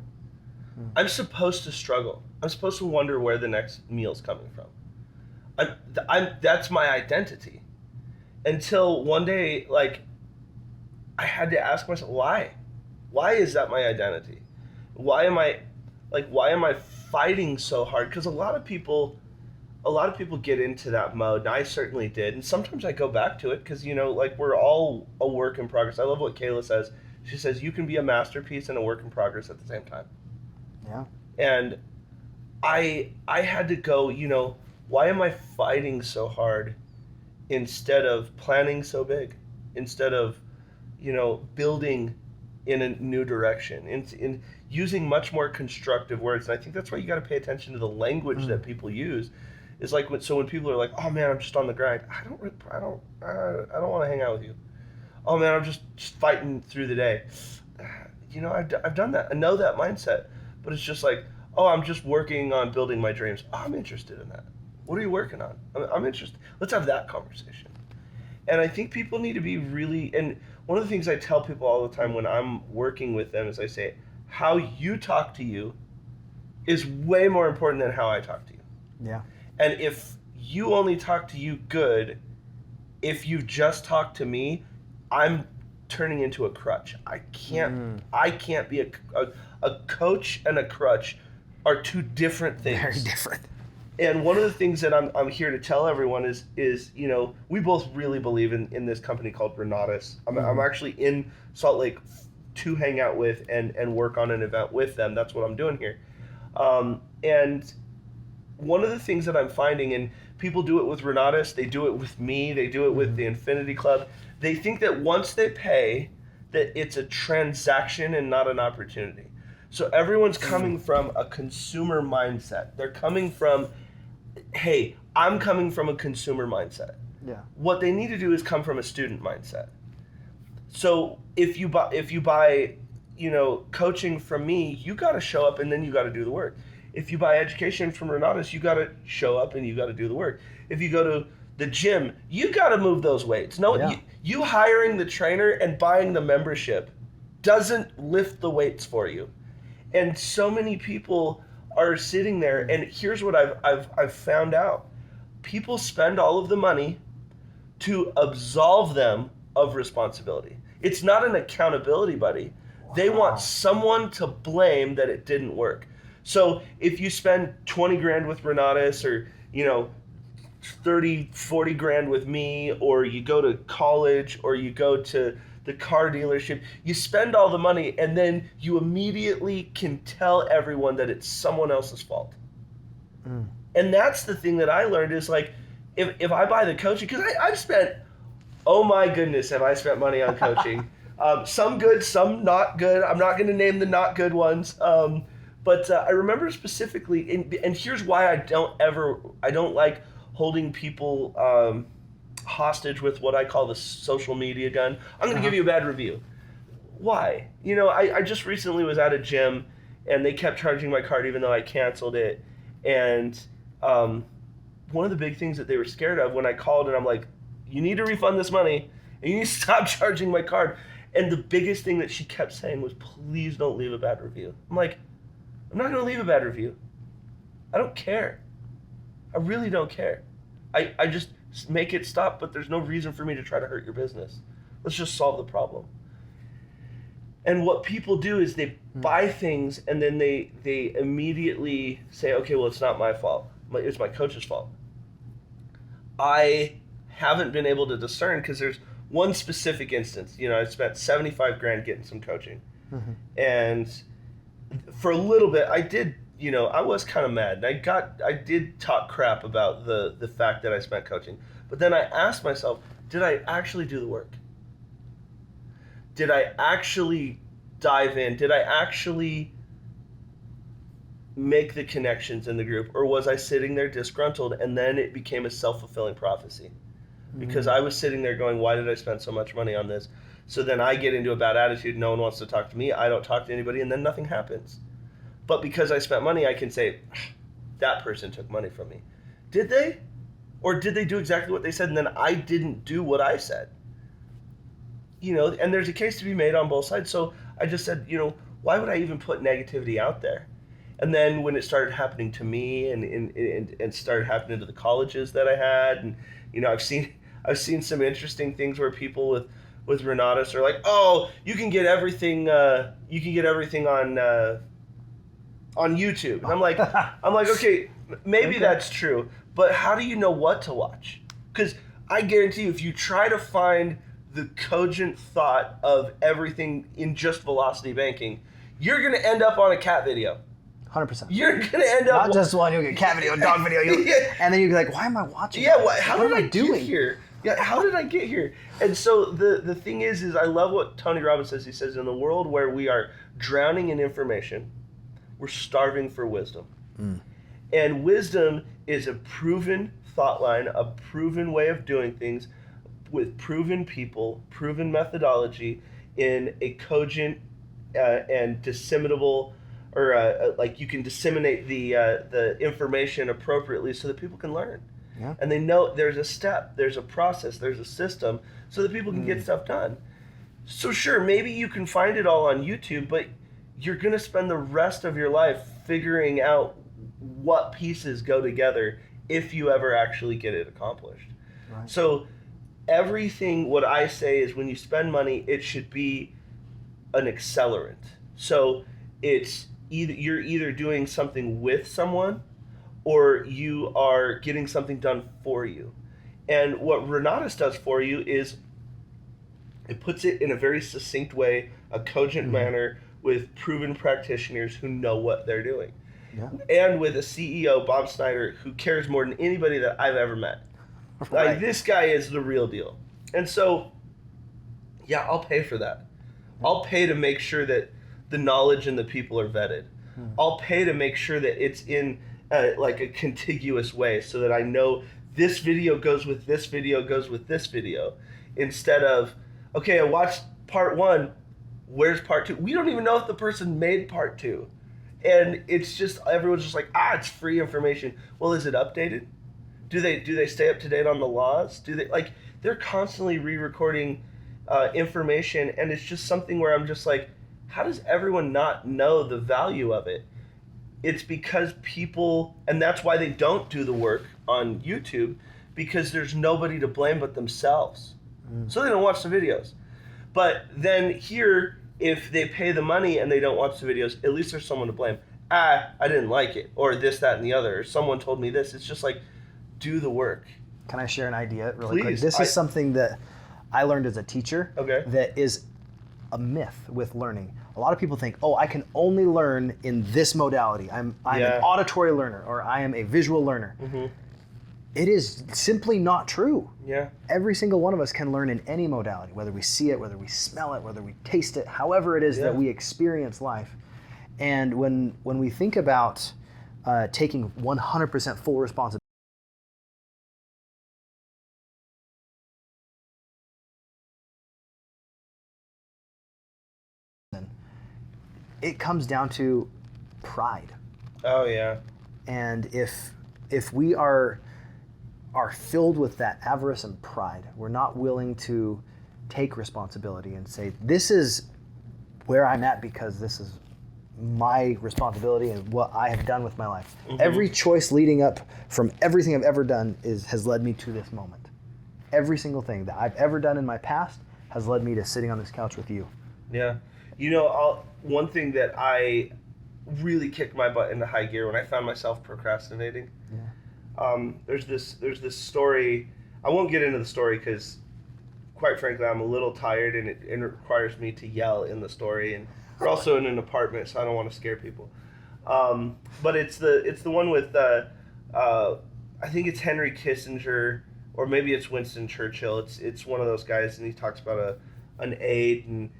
I'm supposed to struggle. I'm supposed to wonder where the next meal's coming from. That's my identity. Until one day, like, I had to ask myself, why? Why is that my identity? Why am I fighting so hard? Because a lot of people get into that mode, and I certainly did. And sometimes I go back to it because, like, we're all a work in progress. I love what Kayla says. She says you can be a masterpiece and a work in progress at the same time. Yeah. And I had to go, why am I fighting so hard instead of planning so big, instead of, building in a new direction, in using much more constructive words. And I think that's why you got to pay attention to the language that people use. Is like when people are like, "Oh man, I'm just on the grind. I don't want to hang out with you. Oh man, I'm just fighting through the day." I've done that. I know that mindset, but it's just like, "Oh, I'm just working on building my dreams." Oh, I'm interested in that. What are you working on? I'm interested. Let's have that conversation. And I think people need to be really, and one of the things I tell people all the time when I'm working with them is I say, how you talk to you is way more important than how I talk to you. Yeah. And if you only talk to you good, if you just talk to me, I'm turning into a crutch. I can't be a coach and a crutch are two different things. Very different. And one of the things that I'm here to tell everyone is we both really believe in this company called Renatus. I'm actually in Salt Lake to hang out with and work on an event with them. That's what I'm doing here. And one of the things that I'm finding, and people do it with Renatus, they do it with me, they do it with the Infinity Club. They think that once they pay, that it's a transaction and not an opportunity. So everyone's coming from a consumer mindset. They're coming from, hey, I'm coming from a consumer mindset. Yeah. What they need to do is come from a student mindset. So if you buy, coaching from me, you got to show up and then you got to do the work. If you buy education from Renatus, you got to show up and you got to do the work. If you go to the gym, you got to move those weights. You hiring the trainer and buying the membership doesn't lift the weights for you. And so many people are sitting there, and here's what I've found out. People spend all of the money to absolve them of responsibility. It's not an accountability buddy. They want someone to blame that it didn't work. So if you spend 20 grand with Renatus, or 30, 40 grand with me, or you go to college, or you go to the car dealership, you spend all the money and then you immediately can tell everyone that it's someone else's fault. And that's the thing that I learned is like, if I buy the coaching, because I've spent, oh my goodness, have I spent money on coaching. Some good, some not good. I'm not going to name the not good ones. But I remember specifically, and here's why I don't like holding people hostage with what I call the social media gun. I'm going to give you a bad review. Why? I just recently was at a gym and they kept charging my card even though I canceled it. And one of the big things that they were scared of when I called and I'm like, you need to refund this money and you need to stop charging my card. And the biggest thing that she kept saying was, please don't leave a bad review. I'm like, I'm not going to leave a bad review. I don't care. I really don't care. I just make it stop, but there's no reason for me to try to hurt your business. Let's just solve the problem. And what people do is they buy things and then they immediately say, okay, well, it's not my fault. It's my coach's fault. I haven't been able to discern because there's one specific instance. I spent 75 grand getting some coaching. And for a little bit, I did, I was kind of mad. I did talk crap about the fact that I spent coaching. But then I asked myself, did I actually do the work? Did I actually dive in? Did I actually make the connections in the group? Or was I sitting there disgruntled and then it became a self-fulfilling prophecy? Because I was sitting there going, why did I spend so much money on this? So then I get into a bad attitude. No one wants to talk to me. I don't talk to anybody, and then nothing happens. But because I spent money, I can say, that person took money from me. Did they? Or did they do exactly what they said, and then I didn't do what I said? And there's a case to be made on both sides. So I just said, why would I even put negativity out there? And then when it started happening to me and started happening to the colleges that I had, and I've seen some interesting things where people with Renatus are like, oh, you can get everything on YouTube. And I'm like, okay, maybe that's true, but how do you know what to watch? Because I guarantee you, if you try to find the cogent thought of everything in just velocity banking, you're going to end up on a cat video. 100%. You're gonna end up Not just one, you'll get cat video, dog video, and then you'll be like, why am I watching? Yeah, this? how did I get here? Yeah, how did I get here? And so the thing is I love what Tony Robbins says. He says, in the world where we are drowning in information, we're starving for wisdom. And wisdom is a proven thought line, a proven way of doing things with proven people, proven methodology in a cogent and disseminable, or like you can disseminate the information appropriately so that people can learn. Yeah. And they know there's a step, there's a process, there's a system so that people can get stuff done. So sure, maybe you can find it all on YouTube, but you're going to spend the rest of your life figuring out what pieces go together if you ever actually get it accomplished. Right. So everything, what I say is when you spend money, it should be an accelerant. So it's you're either doing something with someone or you are getting something done for you. And what Renatus does for you is it puts it in a very succinct way, a cogent manner, with proven practitioners who know what they're doing. Yeah. And with a CEO, Bob Snyder, who cares more than anybody that I've ever met. Right. Like, this guy is the real deal. And so, yeah, I'll pay for that. I'll pay to make sure that the knowledge and the people are vetted. I'll pay to make sure that it's in like a contiguous way so that I know this video goes with this video goes with this video, instead of, okay, I watched part 1, where's part 2? We don't even know if the person made part 2. And it's just, everyone's just like, it's free information. Well, is it updated? Do they stay up to date on the laws? They're constantly re-recording information, and it's just something where I'm just like, how does everyone not know the value of it? It's because people, and that's why they don't do the work on YouTube, because there's nobody to blame but themselves. So they don't watch the videos. But then here, if they pay the money and they don't watch the videos, at least there's someone to blame. I didn't like it, or this, that, and the other, or someone told me this. It's just like, do the work. Can I share an idea really quick? Please. This is something that I learned as a teacher. Okay. That is a myth with learning. A lot of people think, I can only learn in this modality. I'm an auditory learner, or I am a visual learner. It is simply not true. Yeah. Every single one of us can learn in any modality, whether we see it, whether we smell it, whether we taste it, however it is that we experience life. And when we think about taking 100% full responsibility, it comes down to pride. Oh, yeah. And if we are filled with that avarice and pride, we're not willing to take responsibility and say, this is where I'm at because this is my responsibility and what I have done with my life. Every choice leading up from everything I've ever done has led me to this moment. Every single thing that I've ever done in my past has led me to sitting on this couch with you. Yeah. You know, one thing that I really kicked my butt into high gear when I found myself procrastinating. There's this story. I won't get into the story because, quite frankly, I'm a little tired and it requires me to yell in the story. And we're also in an apartment, so I don't want to scare people. But it's the one with I think it's Henry Kissinger, or maybe it's Winston Churchill. It's one of those guys, and he talks about an aide and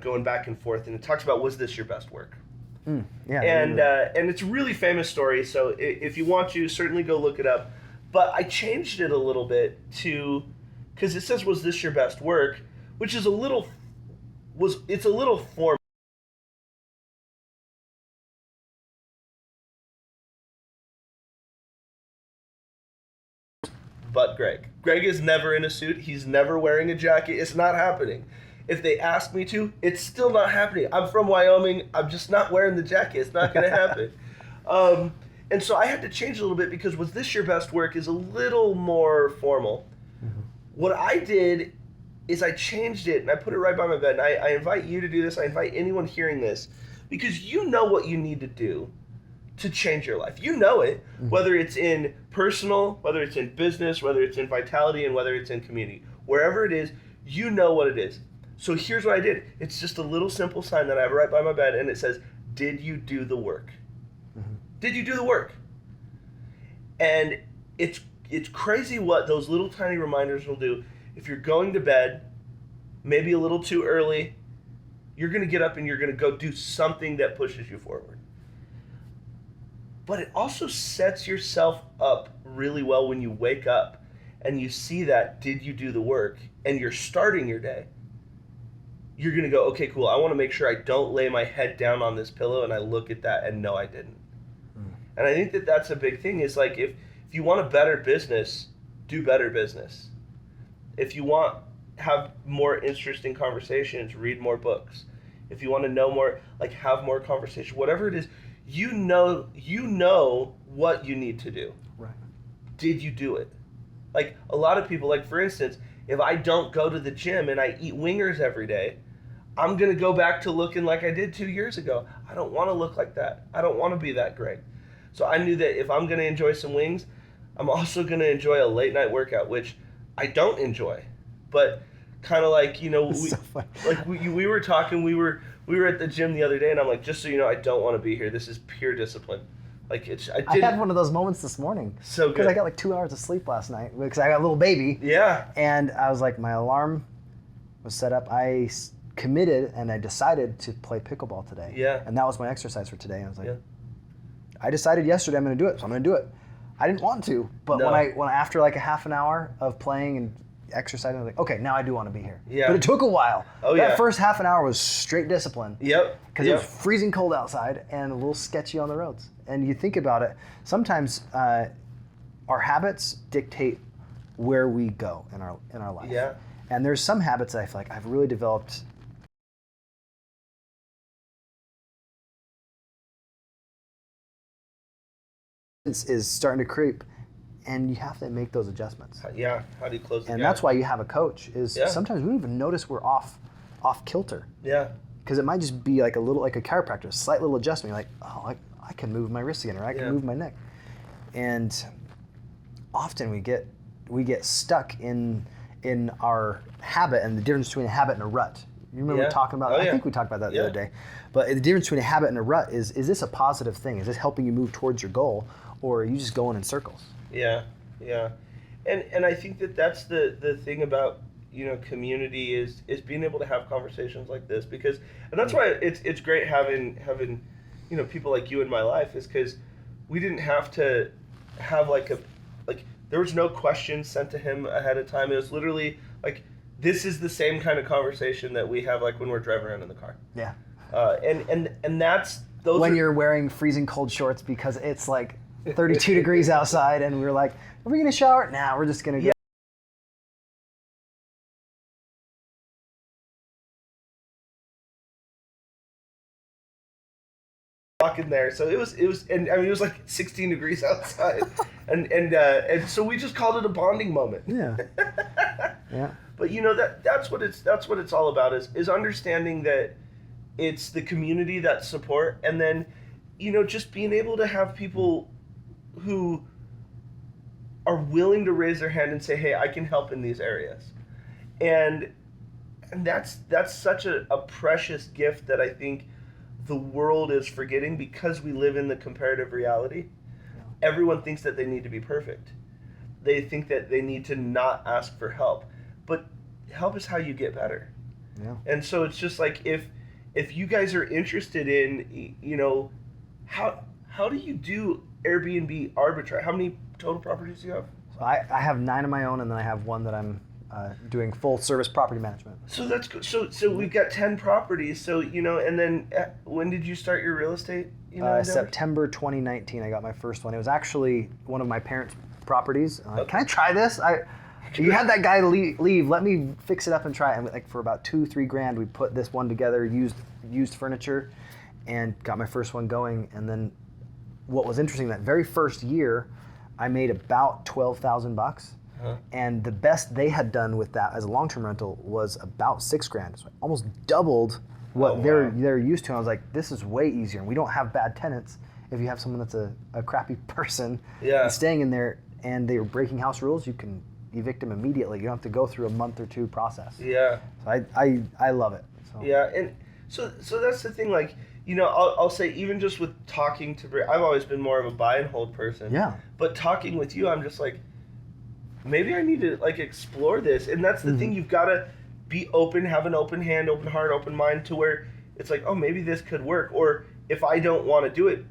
going back and forth, and it talks about, was this your best work? Yeah. And it's a really famous story, so if you want to, certainly go look it up. But I changed it a little bit because it says, was this your best work? Which is it's a little formal. But Greg is never in a suit. He's never wearing a jacket. It's not happening. If they ask me to, it's still not happening. I'm from Wyoming. I'm just not wearing the jacket. It's not going to happen. And so I had to change a little bit because was this your best work is a little more formal. What I did is I changed it and I put it right by my bed. And I invite you to do this. I invite anyone hearing this because you know what you need to do to change your life. You know it, whether it's in personal, whether it's in business, whether it's in vitality, and whether it's in community. Wherever it is, you know what it is. So here's what I did. It's just a little simple sign that I have right by my bed, and it says, did you do the work? Did you do the work? And it's crazy what those little tiny reminders will do. If you're going to bed, maybe a little too early, you're going to get up and you're going to go do something that pushes you forward. But it also sets yourself up really well when you wake up and you see that, did you do the work? And you're starting your day. You're going to go, okay, cool. I want to make sure I don't lay my head down on this pillow and I look at that and no, I didn't. And I think that that's a big thing is like, if you want a better business, do better business. If you want have more interesting conversations, read more books. If you want to know more, like have more conversation, whatever it is, you know what you need to do. Right. Did you do it? Like a lot of people, like for instance, if I don't go to the gym and I eat wingers every day, I'm going to go back to looking like I did 2 years ago. I don't want to look like that. I don't want to be that Greg. So I knew that if I'm going to enjoy some wings, I'm also going to enjoy a late night workout, which I don't enjoy. But kind of like, you know, we were talking, we were at the gym the other day and I'm like, just so you know, I don't want to be here. This is pure discipline. Like I had one of those moments this morning. So good. Because I got like 2 hours of sleep last night because I got a little baby. Yeah. And I was like, my alarm was set up. I committed and I decided to play pickleball today. Yeah. And that was my exercise for today. I was like, yeah. I decided yesterday I'm going to do it, so I'm going to do it. I didn't want to, but No. when after like a half an hour of playing and exercising, I was like, okay, now I do want to be here. Yeah. But it took a while. Oh, that yeah. first half an hour was straight discipline. Yep. Because it was freezing cold outside and a little sketchy on the roads. And you think about it, sometimes our habits dictate where we go in our life. Yeah. And there's some habits that I feel like I've really developed. Is starting to creep, and you have to make those adjustments. Yeah. How do you close the gap? And that's why you have a coach. Is Yeah. sometimes we don't even notice we're off kilter. Yeah. Because it might just be like a chiropractor, a slight little adjustment. You're like, oh, I can move my wrist again, or I can move my neck. And often we get stuck in our habit, and the difference between a habit and a rut. You remember talking about? I think we talked about that the other day. But the difference between a habit and a rut is this a positive thing? Is this helping you move towards your goal, or are you just going in circles? Yeah, yeah, and I think that that's the thing about, you know, community is being able to have conversations like this, because, and that's why it's great having you know, people like you in my life, is because we didn't have to have like there was no questions sent to him ahead of time. It was literally like, this is the same kind of conversation that we have like when we're driving around in the car. Yeah. And that's those when you're wearing freezing cold shorts because it's like 32 degrees outside, and we're like, are we gonna shower? Nah, we're just gonna go. Walking there, so it was, and I mean it was like 16 degrees outside, and so we just called it a bonding moment. Yeah. Yeah. But you know that's what it's all about is understanding that it's the community that support, and then, you know, just being able to have people who are willing to raise their hand and say, hey, I can help in these areas, and that's such a precious gift that I think the world is forgetting, because we live in the comparative reality. Yeah. Everyone thinks that they need to be perfect. They think that they need to not ask for help, but help is how you get better. Yeah. And so it's just like, if you guys are interested in, you know, how do you do Airbnb arbitrage? How many total properties do you have? So I have 9 of my own, and then I have one that I'm doing full service property management. So that's good. So we've got 10 properties. So, you know, and then when did you start your real estate? You know, September 2019, I got my first one. It was actually one of my parents' properties. Can I try this? You had that guy leave. Let me fix it up and try it. And like for about $2-3 grand, we put this one together, used furniture, and got my first one going. And then, what was interesting, that very first year, I made about $12,000. Uh-huh. And the best they had done with that as a long-term rental was about $6 grand. So I almost doubled what they're used to. And I was like, this is way easier. And we don't have bad tenants. If you have someone that's a crappy person and staying in there, and they were breaking house rules, you can evict them immediately. You don't have to go through a month or two process. Yeah. So I love it. So. Yeah, and so that's the thing. Like, I'll say even just with talking to, I've always been more of a buy and hold person. Yeah. But talking with you, I'm just like, maybe I need to like explore this. And that's the thing, you've got to be open, have an open hand, open heart, open mind to where it's like, oh, maybe this could work. Or if I don't want to do it,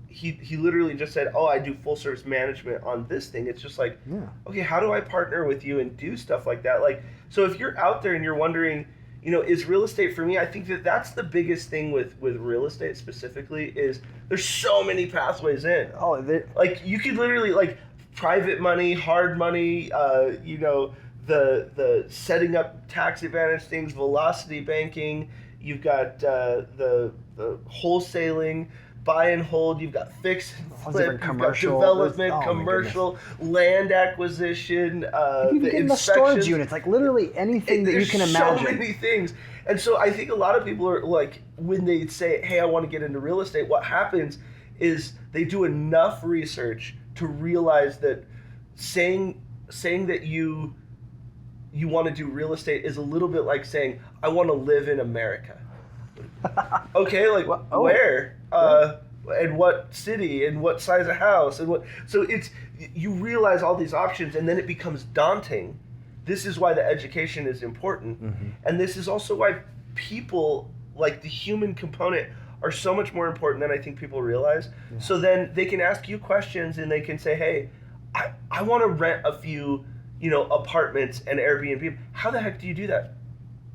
he literally just said, oh, I do full service management on this thing. It's just like, okay, how do I partner with you and do stuff like that? Like, so if you're out there and you're wondering, is real estate for me? I think that's the biggest thing with real estate specifically is there's so many pathways in. Oh, like you could literally like private money, hard money, the setting up tax advantage things, velocity banking. You've got the wholesaling, buy and hold. You've got fix and flip. You've got development, commercial, land acquisition. You can get in the storage units, like literally anything that you can imagine. So many things, and so I think a lot of people are like, when they say, "Hey, I want to get into real estate," what happens is they do enough research to realize that saying that you want to do real estate is a little bit like saying, I want to live in America. Okay, like where? And what city? And what size of house? And what? So you realize all these options, and then it becomes daunting. This is why the education is important. And this is also why people, like the human component, are so much more important than I think people realize. So then they can ask you questions, and they can say, hey, I want to rent a few apartments and Airbnb. How the heck do you do that?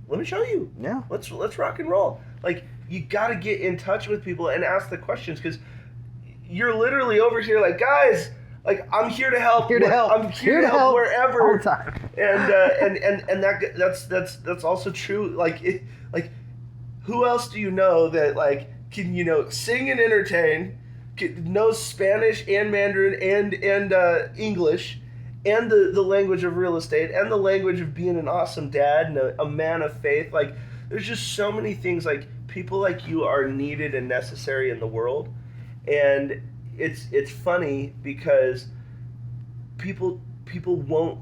Let me show you. Yeah. Let's rock and roll. Like, you got to get in touch with people and ask the questions, because you're literally over here like, guys, like, I'm here to help. I'm here to help wherever. All the time. And that's also true. Like, who else do you know that like can sing and entertain, knows Spanish and Mandarin and English, and the language of real estate, and the language of being an awesome dad and a man of faith? Like, there's just so many things. Like, people like you are needed and necessary in the world. And it's funny because people won't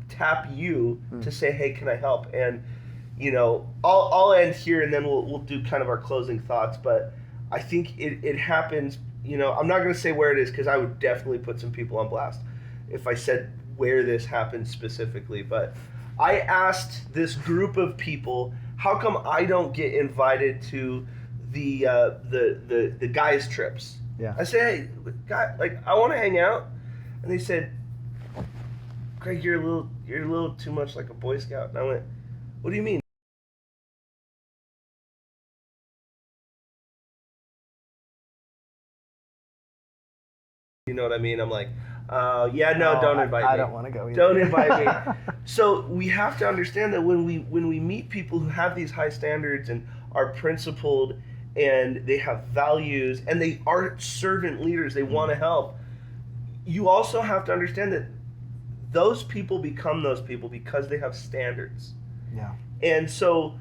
tap you to say, hey, can I help? And I'll end here, and then we'll do kind of our closing thoughts. But I think it happens. I'm not going to say where it is, because I would definitely put some people on blast if I said where this happened specifically. But I asked this group of people, how come I don't get invited to the guys' trips? Yeah. I said, hey, guy, like, I want to hang out, and they said, Greg, you're a little too much like a Boy Scout. And I went, what do you mean? You know what I mean? I'm like, don't invite me. I don't want to go either. Don't invite me. So we have to understand that when we meet people who have these high standards and are principled and they have values and they are servant leaders, they want to help, you also have to understand that those people become those people because they have standards. Yeah. And so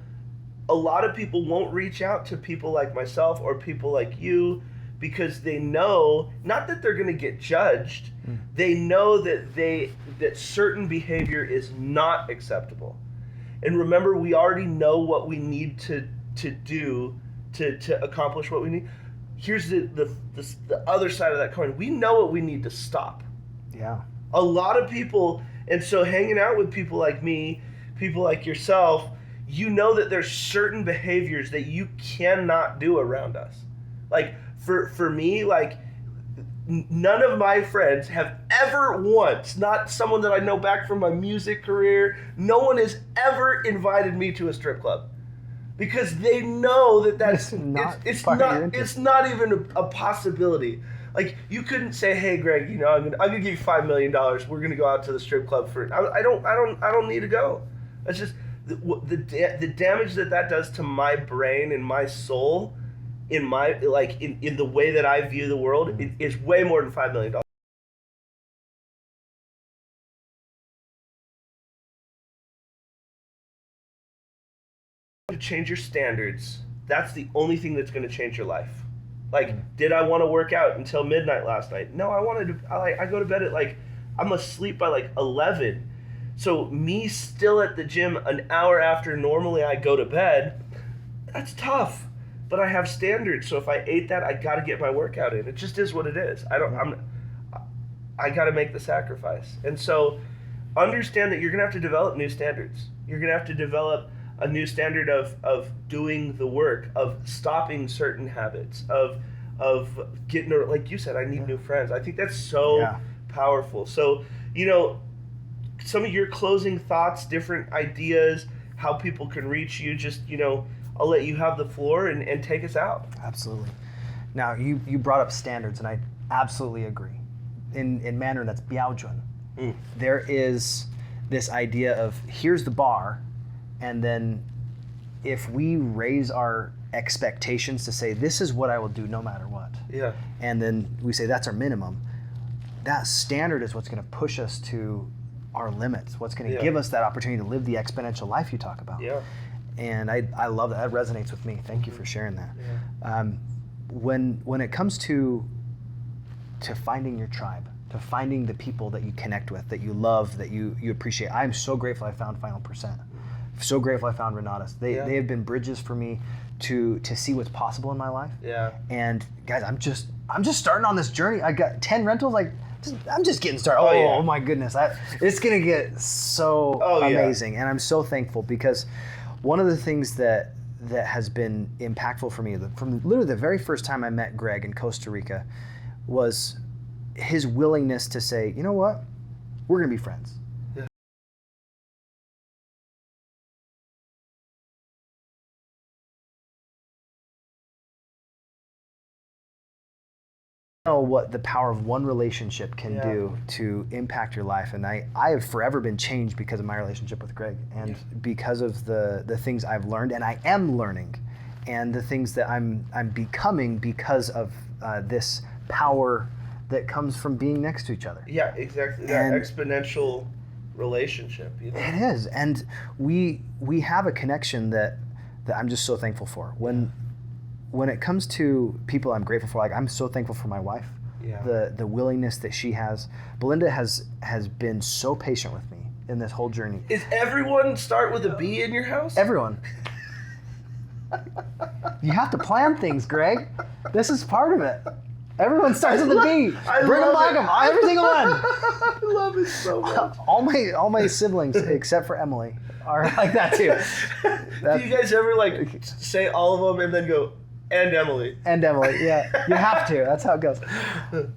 a lot of people won't reach out to people like myself or people like you, because they know, not that they're going to get judged, they know that certain behavior is not acceptable. And remember, we already know what we need to do to accomplish what we need. Here's the other side of that coin. We know what we need to stop. Yeah. A lot of people, and so hanging out with people like me, people like yourself, you know that there's certain behaviors that you cannot do around us. Like, for me, like, none of my friends have ever once, not someone that I know back from my music career, no one has ever invited me to a strip club, because they know that that's it's not even a possibility. Like, you couldn't say, hey, Greg, I'm gonna give you $5 million. We're gonna go out to the strip club for. I don't need to go. That's just the damage that does to my brain and my soul. In my in the way that I view the world, it is way more than $5 million. To change your standards, that's the only thing that's going to change your life. Like, did I want to work out until midnight last night? No, I wanted to. I go to bed at I'm asleep by 11. So me still at the gym an hour after normally I go to bed, that's tough. but I have standards. So if I ate that, I got to get my workout in. It just is what it is. I got to make the sacrifice. And so understand that you're going to have to develop new standards. You're going to have to develop a new standard of doing the work, of stopping certain habits, of getting, like you said, I need new friends. I think that's so powerful. So, some of your closing thoughts, different ideas, how people can reach you, just, I'll let you have the floor and take us out. Absolutely. Now, you brought up standards, and I absolutely agree. In Mandarin, that's biaojun. There is this idea of here's the bar, and then if we raise our expectations to say this is what I will do no matter what, and then we say that's our minimum, that standard is what's going to push us to our limits, what's going to give us that opportunity to live the exponential life you talk about. And I love that. That resonates with me. Thank you for sharing that. When it comes to finding your tribe, to finding the people that you connect with, that you love, that you appreciate, I'm so grateful I found Final Percent. So grateful I found Renatus. They have been bridges for me to see what's possible in my life. And guys, I'm just starting on this journey. I got 10 rentals. I'm just getting started. Oh my goodness, it's gonna get so amazing, and I'm so thankful because one of the things that has been impactful for me from literally the very first time I met Greg in Costa Rica was his willingness to say, you know what, we're gonna be friends. Know what the power of one relationship can do to impact your life, and I have forever been changed because of my relationship with Greg, and because of the things I've learned and I am learning, and the things that I'm becoming because of this power that comes from being next to each other. Yeah, exactly. That exponential relationship. It is, and we have a connection that I'm just so thankful for. When it comes to people I'm grateful for, like I'm so thankful for my wife, the willingness that she has. Belinda has been so patient with me in this whole journey. Is everyone start with a B in your house? Everyone. You have to plan things, Greg. This is part of it. Everyone starts with a B. Brigham Blackham, every single one. I love it so much. All my siblings, except for Emily, are like that too. Do you guys ever say all of them and then go, and Emily? And Emily, yeah. You have to. That's how it goes.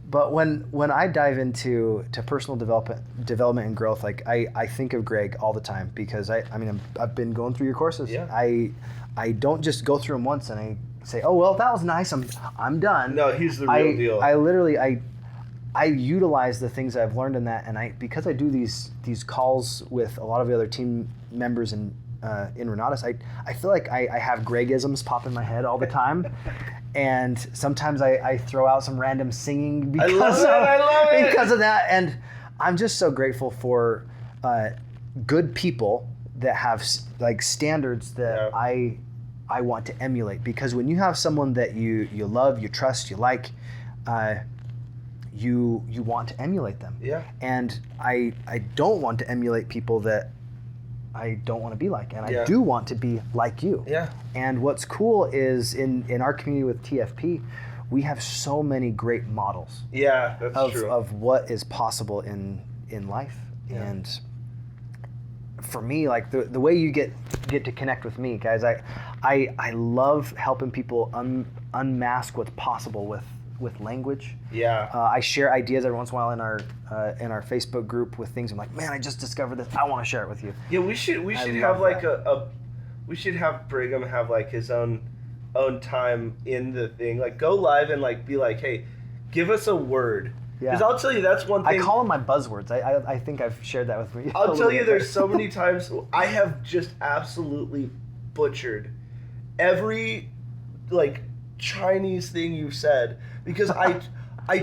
But when I dive into personal development and growth, I think of Greg all the time because I've been going through your courses. Yeah. I don't just go through them once and I say, oh well, that was nice. I'm done. No, he's the real deal. I literally I utilize the things I've learned in that, and because I do these calls with a lot of the other team members in Renatus, I feel like I have Gregisms pop in my head all the time, and sometimes I throw out some random singing because of that, and I'm just so grateful for good people that have standards that I want to emulate, because when you have someone that you love, you trust, you like, you want to emulate them. Yeah. And I don't want to emulate people that I don't want to be like, and I do want to be like you. Yeah. And what's cool is in our community with TFP, we have so many great models. Yeah, that's true. Of what is possible in life. Yeah. And for me, the way you get to connect with me, guys, I love helping people unmask what's possible with language. Yeah. I share ideas every once in a while in our Facebook group with things. I'm like, man, I just discovered this. I want to share it with you. Yeah, we should have we should have Brigham have his own time in the thing. Go live and be like, hey, give us a word. Yeah. Because I'll tell you, that's one thing. I call them my buzzwords. I think I've shared that with me. I'll tell you, there's so many times I have just absolutely butchered every Chinese thing you've said, because I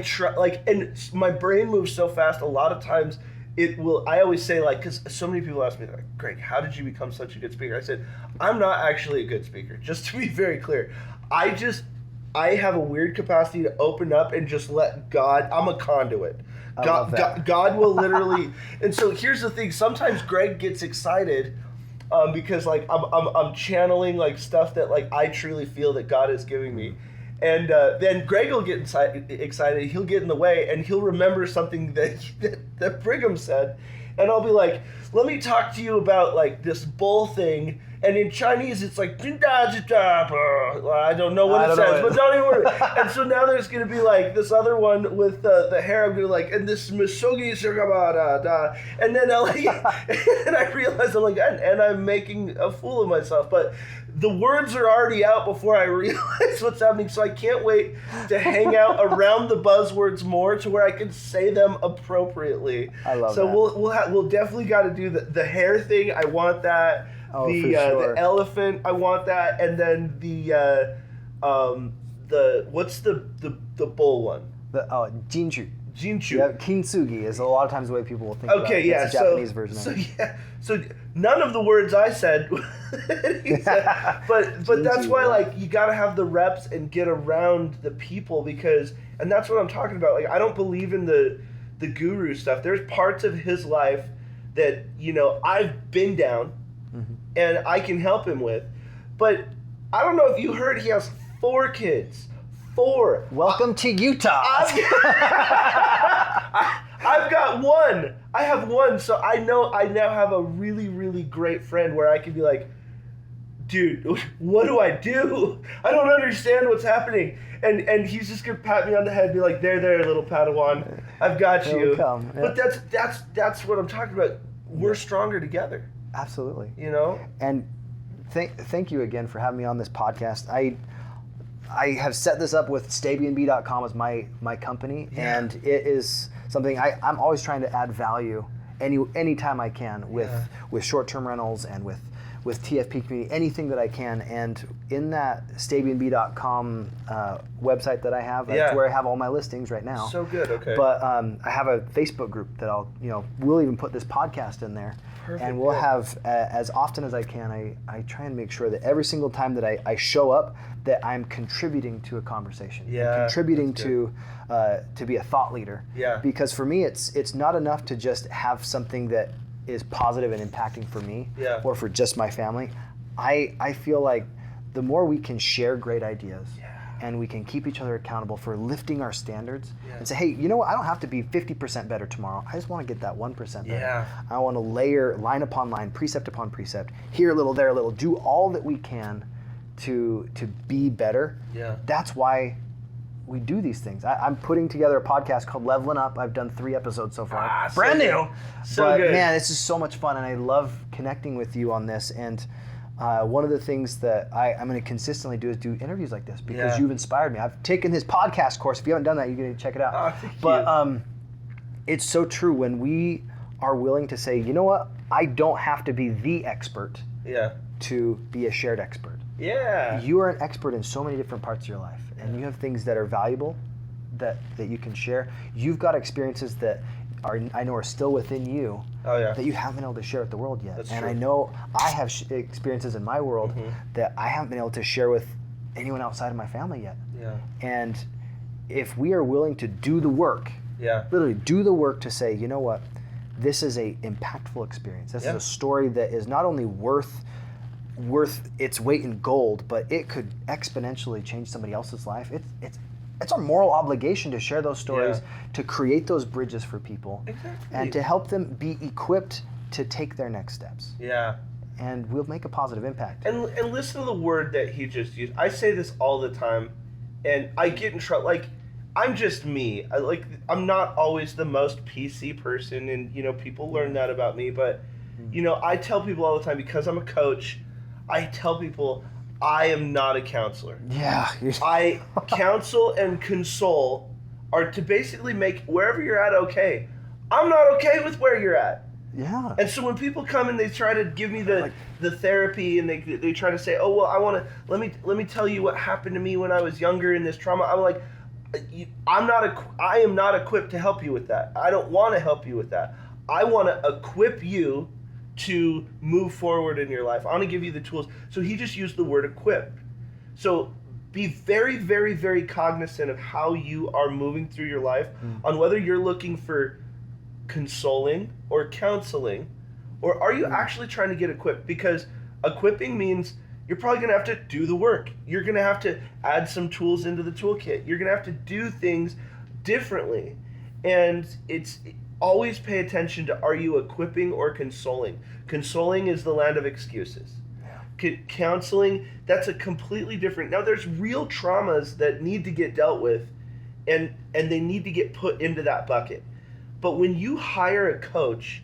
try and my brain moves so fast. A lot of times I always say because so many people ask me Greg, how did you become such a good speaker? I said, I'm not actually a good speaker, just to be very clear. I have a weird capacity to open up and just let God. I'm a conduit. God will literally. And so here's the thing. Sometimes Greg gets excited because like I'm channeling like stuff that like I truly feel that God is giving me. And then Greg will get excited. He'll get in the way, and he'll remember something that Brigham said, and I'll be like, "Let me talk to you about like this bull thing." And in Chinese, it's like, I don't know what it says, but don't even worry. And so now there's going to be like this other one with the hair. I'm going to like, and this Misogi Shirabada. And then and I realize I'm like, and I'm making a fool of myself. But the words are already out before I realize what's happening. So I can't wait to hang out around the buzzwords more to where I can say them appropriately. I love so that. we'll definitely got to do the hair thing. I want that. Oh, for sure. The elephant, I want that, and then the what's the bull one? Jinchu. Jinchu. Yeah, Kintsugi is a lot of times the way people will think about it. Yeah, it's a Japanese version of it. So none of the words I said, but that's why like you got to have the reps and get around the people and that's what I'm talking about. Like I don't believe in the guru stuff. There's parts of his life that I've been down. Mm-hmm. And I can help him with. But I don't know if you heard, he has 4 kids. 4. Welcome to Utah. I've got 1. I have 1, so I know I now have a really, really great friend where I can be like, dude, what do? I don't understand what's happening. And he's just gonna pat me on the head and be like, there, little Padawan. I've got you. Come, yeah. But that's what I'm talking about. We're stronger together. Absolutely. And thank you again for having me on this podcast. I have set this up with StayBnB.com as my company, and it is something I'm always trying to add value anytime I can with short-term rentals and with TFP community, anything that I can. And in that StayBnB.com website that I have, that's where I have all my listings right now. So good, okay. But I have a Facebook group that we'll even put this podcast in there. Perfect, and we'll have, as often as I can, I try and make sure that every single time that I show up, that I'm contributing to a conversation. Yeah, contributing to be a thought leader. Yeah. Because for me, it's not enough to just have something that is positive and impacting for me or for just my family. I feel like the more we can share great ideas and we can keep each other accountable for lifting our standards and say, hey, you know what? I don't have to be 50% better tomorrow. I just want to get that 1% better. Yeah. I want to layer line upon line, precept upon precept, here a little, there a little, do all that we can to be better. Yeah. That's why we do these things. I'm putting together a podcast called Leveling Up. I've done 3 episodes so far. Brand new. So good. Man, this is so much fun, and I love connecting with you on this. And one of the things that I'm going to consistently do is do interviews like this because you've inspired me. I've taken his podcast course. If you haven't done that, you're going to check it out. Oh, thank you. It's so true when we are willing to say, you know what, I don't have to be the expert to be a shared expert. Yeah. You are an expert in so many different parts of your life, and you have things that are valuable that you can share. You've got experiences that I know are still within you that you haven't been able to share with the world yet. That's and true. I know I have experiences in my world that I haven't been able to share with anyone outside of my family yet. Yeah. And if we are willing to do the work, literally do the work to say, you know what, this is a impactful experience. This is a story that is not only worth its weight in gold, but it could exponentially change somebody else's life. It's our moral obligation to share those stories, to create those bridges for people, and to help them be equipped to take their next steps. Yeah. And we'll make a positive impact. And listen to the word that he just used. I say this all the time, and I get in trouble. Like, I'm just me. I'm not always the most PC person, and people learn that about me. But I tell people all the time, because I'm a coach, I tell people I am not a counselor. Yeah. I counsel and console are to basically make wherever you're at okay. I'm not okay with where you're at. Yeah. And so when people come and they try to give me the therapy, and they try to say, oh, well, I want to, let me tell you what happened to me when I was younger in this trauma. I'm like, I am not equipped to help you with that. I don't want to help you with that. I want to equip you to move forward in your life. I want to give you the tools. So he just used the word equip. So be very, very, very cognizant of how you are moving through your life, on whether you're looking for consoling or counseling, Or are you actually trying to get equipped? Because equipping means you're probably going to have to do the work. You're going to have to add some tools into the toolkit. You're going to have to do things differently. And it's always pay attention to, are you equipping or consoling? Consoling is the land of excuses. Counseling, that's a completely different. Now there's real traumas that need to get dealt with, and they need to get put into that bucket. But when you hire a coach,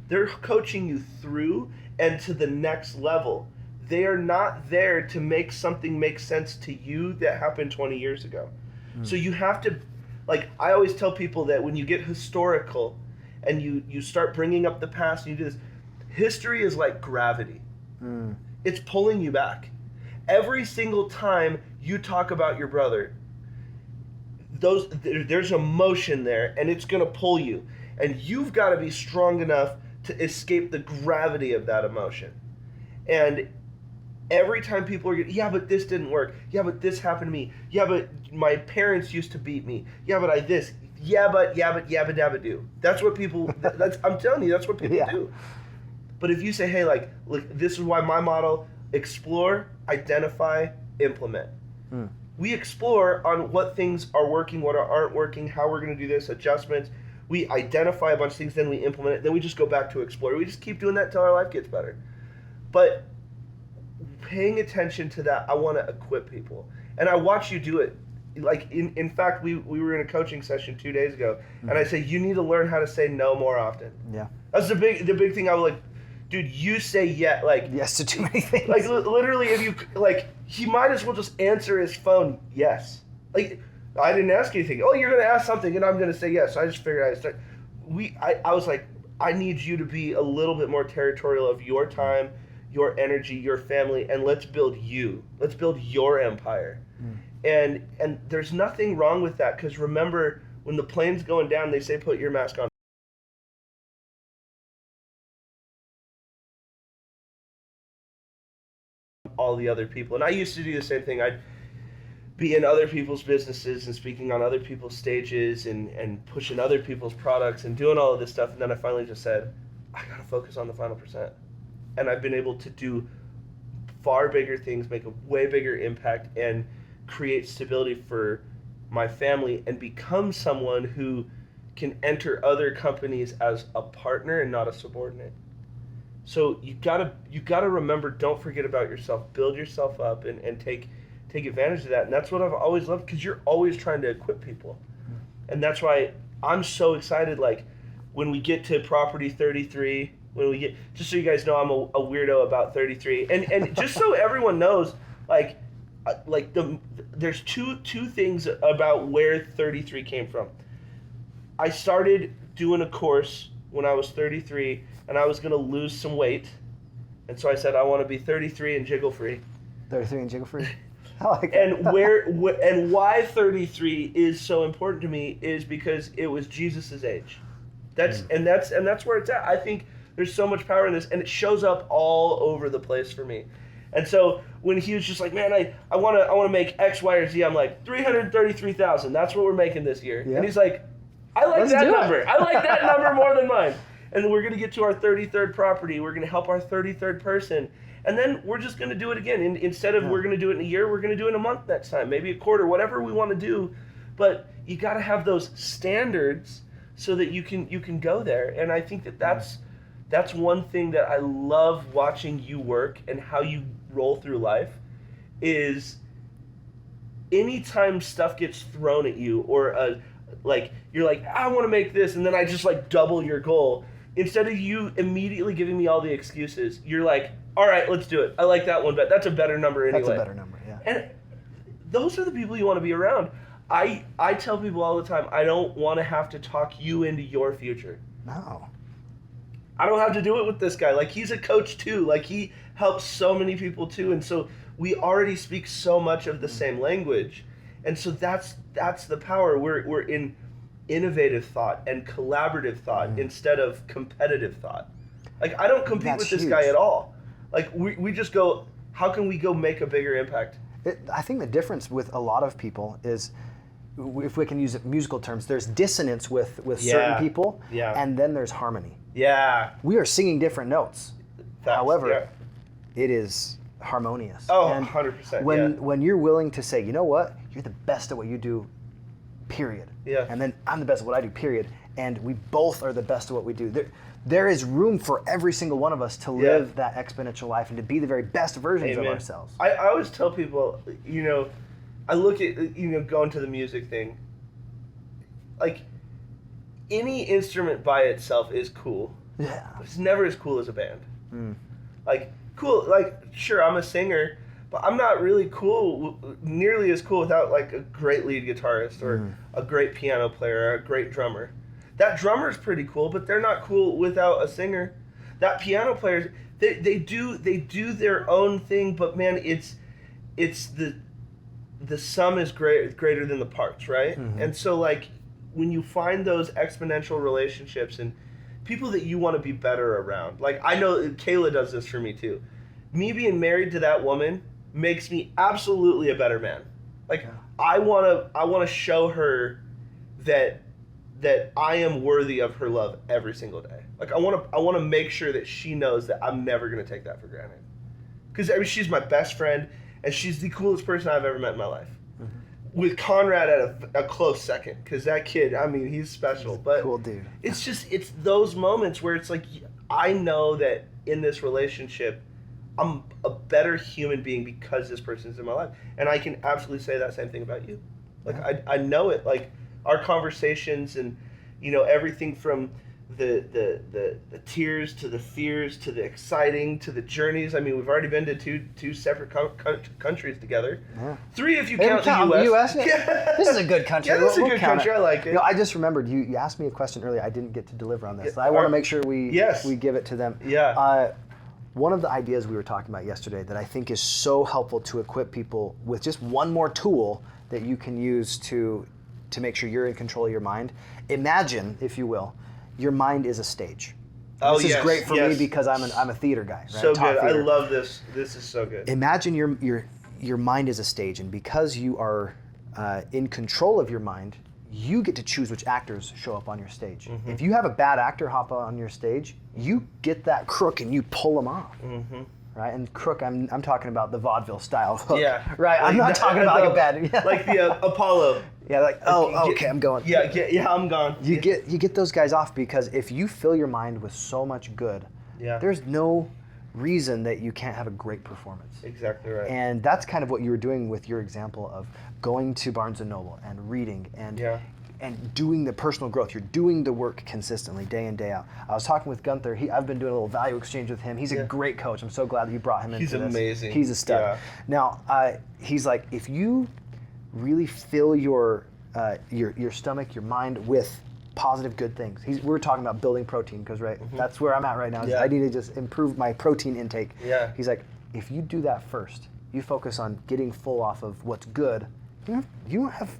they're coaching you through and to the next level. They are not there to make something make sense to you that happened 20 years ago. So you have to, like, I always tell people that when you get historical and you start bringing up the past and you do this, history is like gravity. It's pulling you back. Every single time you talk about your brother, there's emotion there, and it's going to pull you. And you've got to be strong enough to escape the gravity of that emotion. And every time people are getting, yeah, but this didn't work. Yeah, but this happened to me. Yeah, but my parents used to beat me. Yeah, but I this. Yeah, but yabba dabba do. That's what people, I'm telling you, that's what people do. But if you say, hey, like, look, this is why my model, explore, identify, implement. We explore on what things are working, what aren't working, how we're going to do this, adjustments. We identify a bunch of things, then we implement it, then we just go back to explore. We just keep doing that until our life gets better. But paying attention to that, I want to equip people. And I watch you do it. Like, in fact, we were in a coaching session 2 days ago, and I say, you need to learn how to say no more often. Yeah. That's the big thing. I was like, dude, you say yes to too many things. Like, literally, if you, like, he might as well just answer his phone yes. Like, I didn't ask anything. Oh, you're going to ask something, and I'm going to say yes. So I just figured I'd start. I was like, I need you to be a little bit more territorial of your time, your energy, your family, and let's build you. Let's build your empire. And there's nothing wrong with that, because remember, when the plane's going down, they say put your mask on. All the other people. And I used to do the same thing. I'd be in other people's businesses and speaking on other people's stages and pushing other people's products and doing all of this stuff. And then I finally just said, I got to focus on the final percent. And I've been able to do far bigger things, make a way bigger impact, and create stability for my family and become someone who can enter other companies as a partner and not a subordinate. So you gotta remember, don't forget about yourself. Build yourself up and take advantage of that. And that's what I've always loved, because you're always trying to equip people. And that's why I'm so excited, like, when we get to property 33, when we get, just so you guys know, I'm a weirdo about 33. And just so everyone knows, there's two things about where 33 came from. I started doing a course when I was 33, and I was going to lose some weight. And so I said, I want to be 33 and jiggle free. 33 and jiggle free. I like and and why 33 is so important to me is because it was Jesus's age. That's where it's at. I think there's so much power in this, and it shows up all over the place for me. And so when he was just like, man, I want to make X, Y, or Z, I'm like, 333,000. That's what we're making this year. Yeah. And he's like, I like that number. I like that number more than mine. And then we're going to get to our 33rd property. We're going to help our 33rd person. And then we're just going to do it again. And instead of we're going to do it in a year, we're going to do it in a month next time, maybe a quarter, whatever we want to do. But you got to have those standards so that you can go there. And I think that's one thing that I love watching you work and how you roll through life is anytime stuff gets thrown at you or like you're like, I want to make this, and then I just like double your goal. Instead of you immediately giving me all the excuses, you're like, all right, let's do it. I like that one, but that's a better number anyway. That's a better number, yeah. And those are the people you want to be around. I tell people all the time, I don't want to have to talk you into your future. No. I don't have to do it with this guy. Like, he's a coach too. Like, he helps so many people too. And so we already speak so much of the same language. And so that's the power. We're in innovative thought and collaborative thought instead of competitive thought. Like, I don't compete with this guy at all. Like, we just go, how can we go make a bigger impact? I think the difference with a lot of people is, if we can use musical terms, there's dissonance with certain people, and then there's harmony. Yeah. We are singing different notes. Facts, However, yeah. it is harmonious. Oh, And 100%. when you're willing to say, you know what, you're the best at what you do, period. Yeah. And then I'm the best at what I do, period. And we both are the best at what we do. There is room for every single one of us to live that exponential life and to be the very best versions of ourselves. I always tell people, I look at, going to the music thing. Like, any instrument by itself is cool. Yeah. But it's never as cool as a band. Like, cool, like, sure, I'm a singer, but I'm not really nearly as cool without, like, a great lead guitarist or a great piano player or a great drummer. That drummer's pretty cool, but they're not cool without a singer. That piano player, they do their own thing, but man, it's the sum is greater than the parts, right? And so, like, when you find those exponential relationships and people that you want to be better around, like, I know Kayla does this for me too. Me being married to that woman makes me absolutely a better man. Like, I want to show her that I am worthy of her love every single day. Like, I want to make sure that she knows that I'm never going to take that for granted. Because, I mean, she's my best friend, and she's the coolest person I've ever met in my life. With Conrad at a close second, because that kid, I mean, he's special. But cool dude. It's those moments where it's like, I know that in this relationship, I'm a better human being because this person's in my life. And I can absolutely say that same thing about you. Like, I know it. Like, our conversations and, everything from the tears to the fears to the exciting to the journeys. I mean, we've already been to two separate countries together. Yeah. 3 if you count the U.S. Yeah. This is a good country. Yeah, this is a good country. I like it. I just remembered you asked me a question earlier. I didn't get to deliver on this. I want to make sure we give it to them. Yeah. One of the ideas we were talking about yesterday that I think is so helpful to equip people with just one more tool that you can use to make sure you're in control of your mind. Imagine, if you will, your mind is a stage. This is great for me because I'm a theater guy. Right? So good. I love this. This is so good. Imagine your mind is a stage, and because you are in control of your mind, you get to choose which actors show up on your stage. If you have a bad actor hop on your stage, you get that crook and you pull them off. Right? And crook, I'm talking about the vaudeville style hook. Yeah. Right. I'm not talking about like a bad. Like the Apollo. Yeah. Like okay, I'm going. Yeah. I'm gone. You get those guys off because if you fill your mind with so much good, there's no reason that you can't have a great performance. Exactly right. And that's kind of what you were doing with your example of going to Barnes & Noble and reading and doing the personal growth. You're doing the work consistently, day in, day out. I was talking with Gunther. I've been doing a little value exchange with him. He's a great coach. I'm so glad that you brought him into this. He's amazing. He's a stud. Yeah. Now, he's like, if you really fill your stomach, your mind with positive, good things. We're talking about building protein because that's where I'm at right now. I need to just improve my protein intake. Yeah. He's like, if you do that first, you focus on getting full off of what's good, you don't have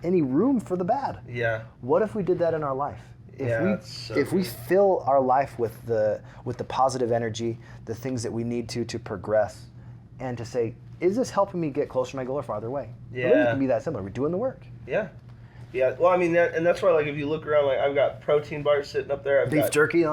any room for the bad. Yeah. What if we did that in our life? If we good. fill our life with the positive energy, the things that we need to progress, and to say, is this helping me get closer to my goal or farther away? Yeah. It really can be that simple. We're doing the work. Yeah. Yeah. Well, I mean, and that's why, like, if you look around, like, I've got protein bars sitting up there. I've beef got jerky.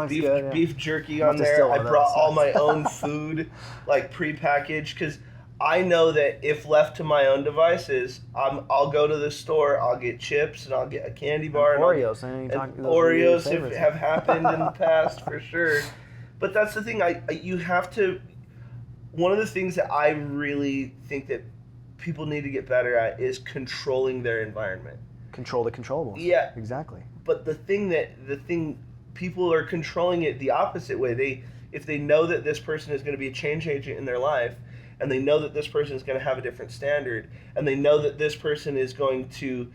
Beef jerky on there. I brought all my own food, like, prepackaged, because I know that if left to my own devices, I'll go to the store, I'll get chips, and I'll get a candy bar. And Oreos. Oreos have happened in the past, for sure. But that's the thing. You have to... One of the things that I really think that people need to get better at is controlling their environment. Control the controllables. Yeah. Exactly. But the thing people are controlling it the opposite way. If they know that this person is going to be a change agent in their life, and they know that this person is going to have a different standard, and they know that this person is going to,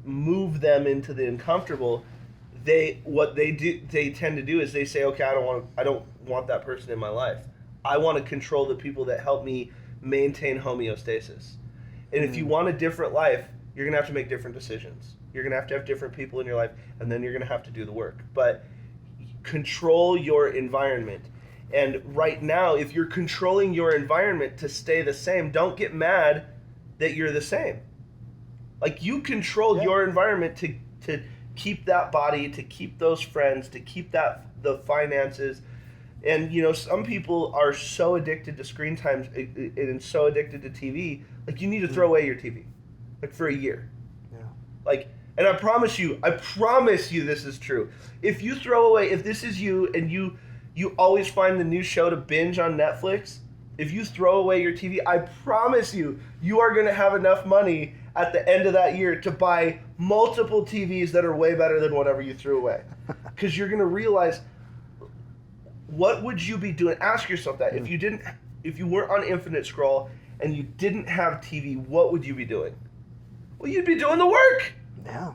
move them into the uncomfortable, they tend to do is they say, okay, I don't want that person in my life. I want to control the people that help me maintain homeostasis. And if you want a different life, you're going to have to make different decisions. You're going to have different people in your life, and then you're going to have to do the work. But control your environment. And right now, if you're controlling your environment to stay the same, don't get mad that you're the same. Like, you controlled your environment to keep that body, to keep those friends, to keep the finances. And some people are so addicted to screen times and so addicted to TV. Like, you need to throw away your TV, like, for a year. Yeah. Like, and I promise you this is true. If this is you and you always find the new show to binge on Netflix, if you throw away your TV, I promise you are going to have enough money at the end of that year to buy multiple TVs that are way better than whatever you threw away. Because you're going to realize, what would you be doing? Ask yourself that. If you weren't on infinite scroll and you didn't have TV, what would you be doing? Well, you'd be doing the work. Yeah.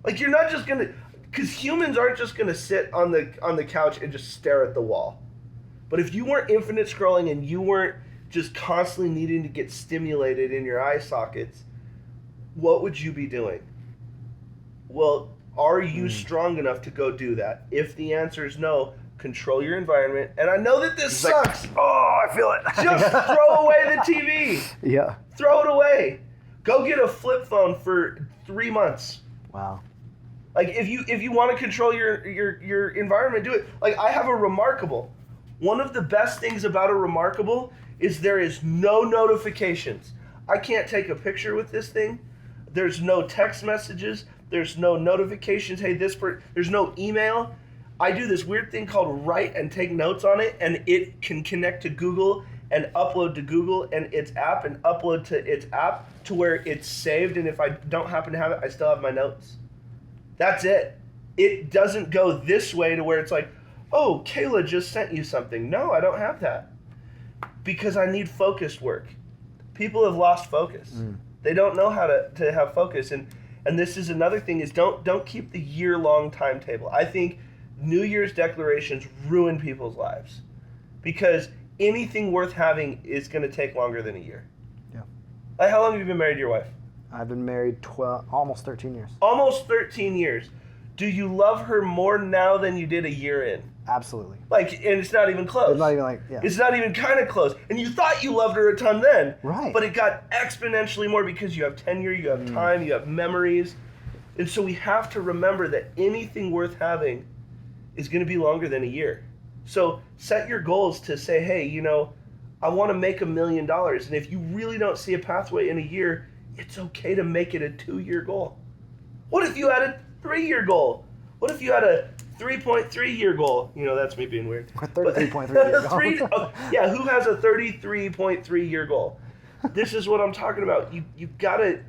Like, you're not just gonna, because humans aren't just gonna sit on the couch and just stare at the wall. But if you weren't infinite scrolling and you weren't just constantly needing to get stimulated in your eye sockets, what would you be doing? Well, are you strong enough to go do that? If the answer is no, control your environment. And I know that this sucks. Like, oh, I feel it. Just throw away the TV. Yeah. Throw it away. Go get a flip phone for 3 months. Wow. Like, if you want to control your environment, do it. Like, I have a Remarkable. One of the best things about a Remarkable is there is no notifications. I can't take a picture with this thing. There's no text messages. There's no notifications. Hey, there's no email. I do this weird thing called write and take notes on it, and it can connect to Google and upload to Google and its app and upload to its app to where it's saved, and if I don't happen to have it, I still have my notes. That's it. It doesn't go this way to where it's like, oh, Kayla just sent you something. No, I don't have that. Because I need focused work. People have lost focus. They don't know how to have focus. And this is another thing, is don't keep the year-long timetable. I think New Year's declarations ruin people's lives. Because anything worth having is going to take longer than a year. Yeah. Like, how long have you been married to your wife? I've been married almost 13 years. Almost 13 years. Do you love her more now than you did a year in? Absolutely. Like, and it's not even close. It's not even like, yeah. It's not even kind of close. And you thought you loved her a ton then. Right. But it got exponentially more because you have tenure, you have time, you have memories. And so we have to remember that anything worth having is going to be longer than a year. So set your goals to say, hey, I want to make $1 million. And if you really don't see a pathway in a year, it's okay to make it a 2-year goal. What if you had a 3-year goal? What if you had a 3.3-year goal? That's me being weird. A 33.3-year goal. Yeah, who has a 33.3-year goal? This is what I'm talking about. You got to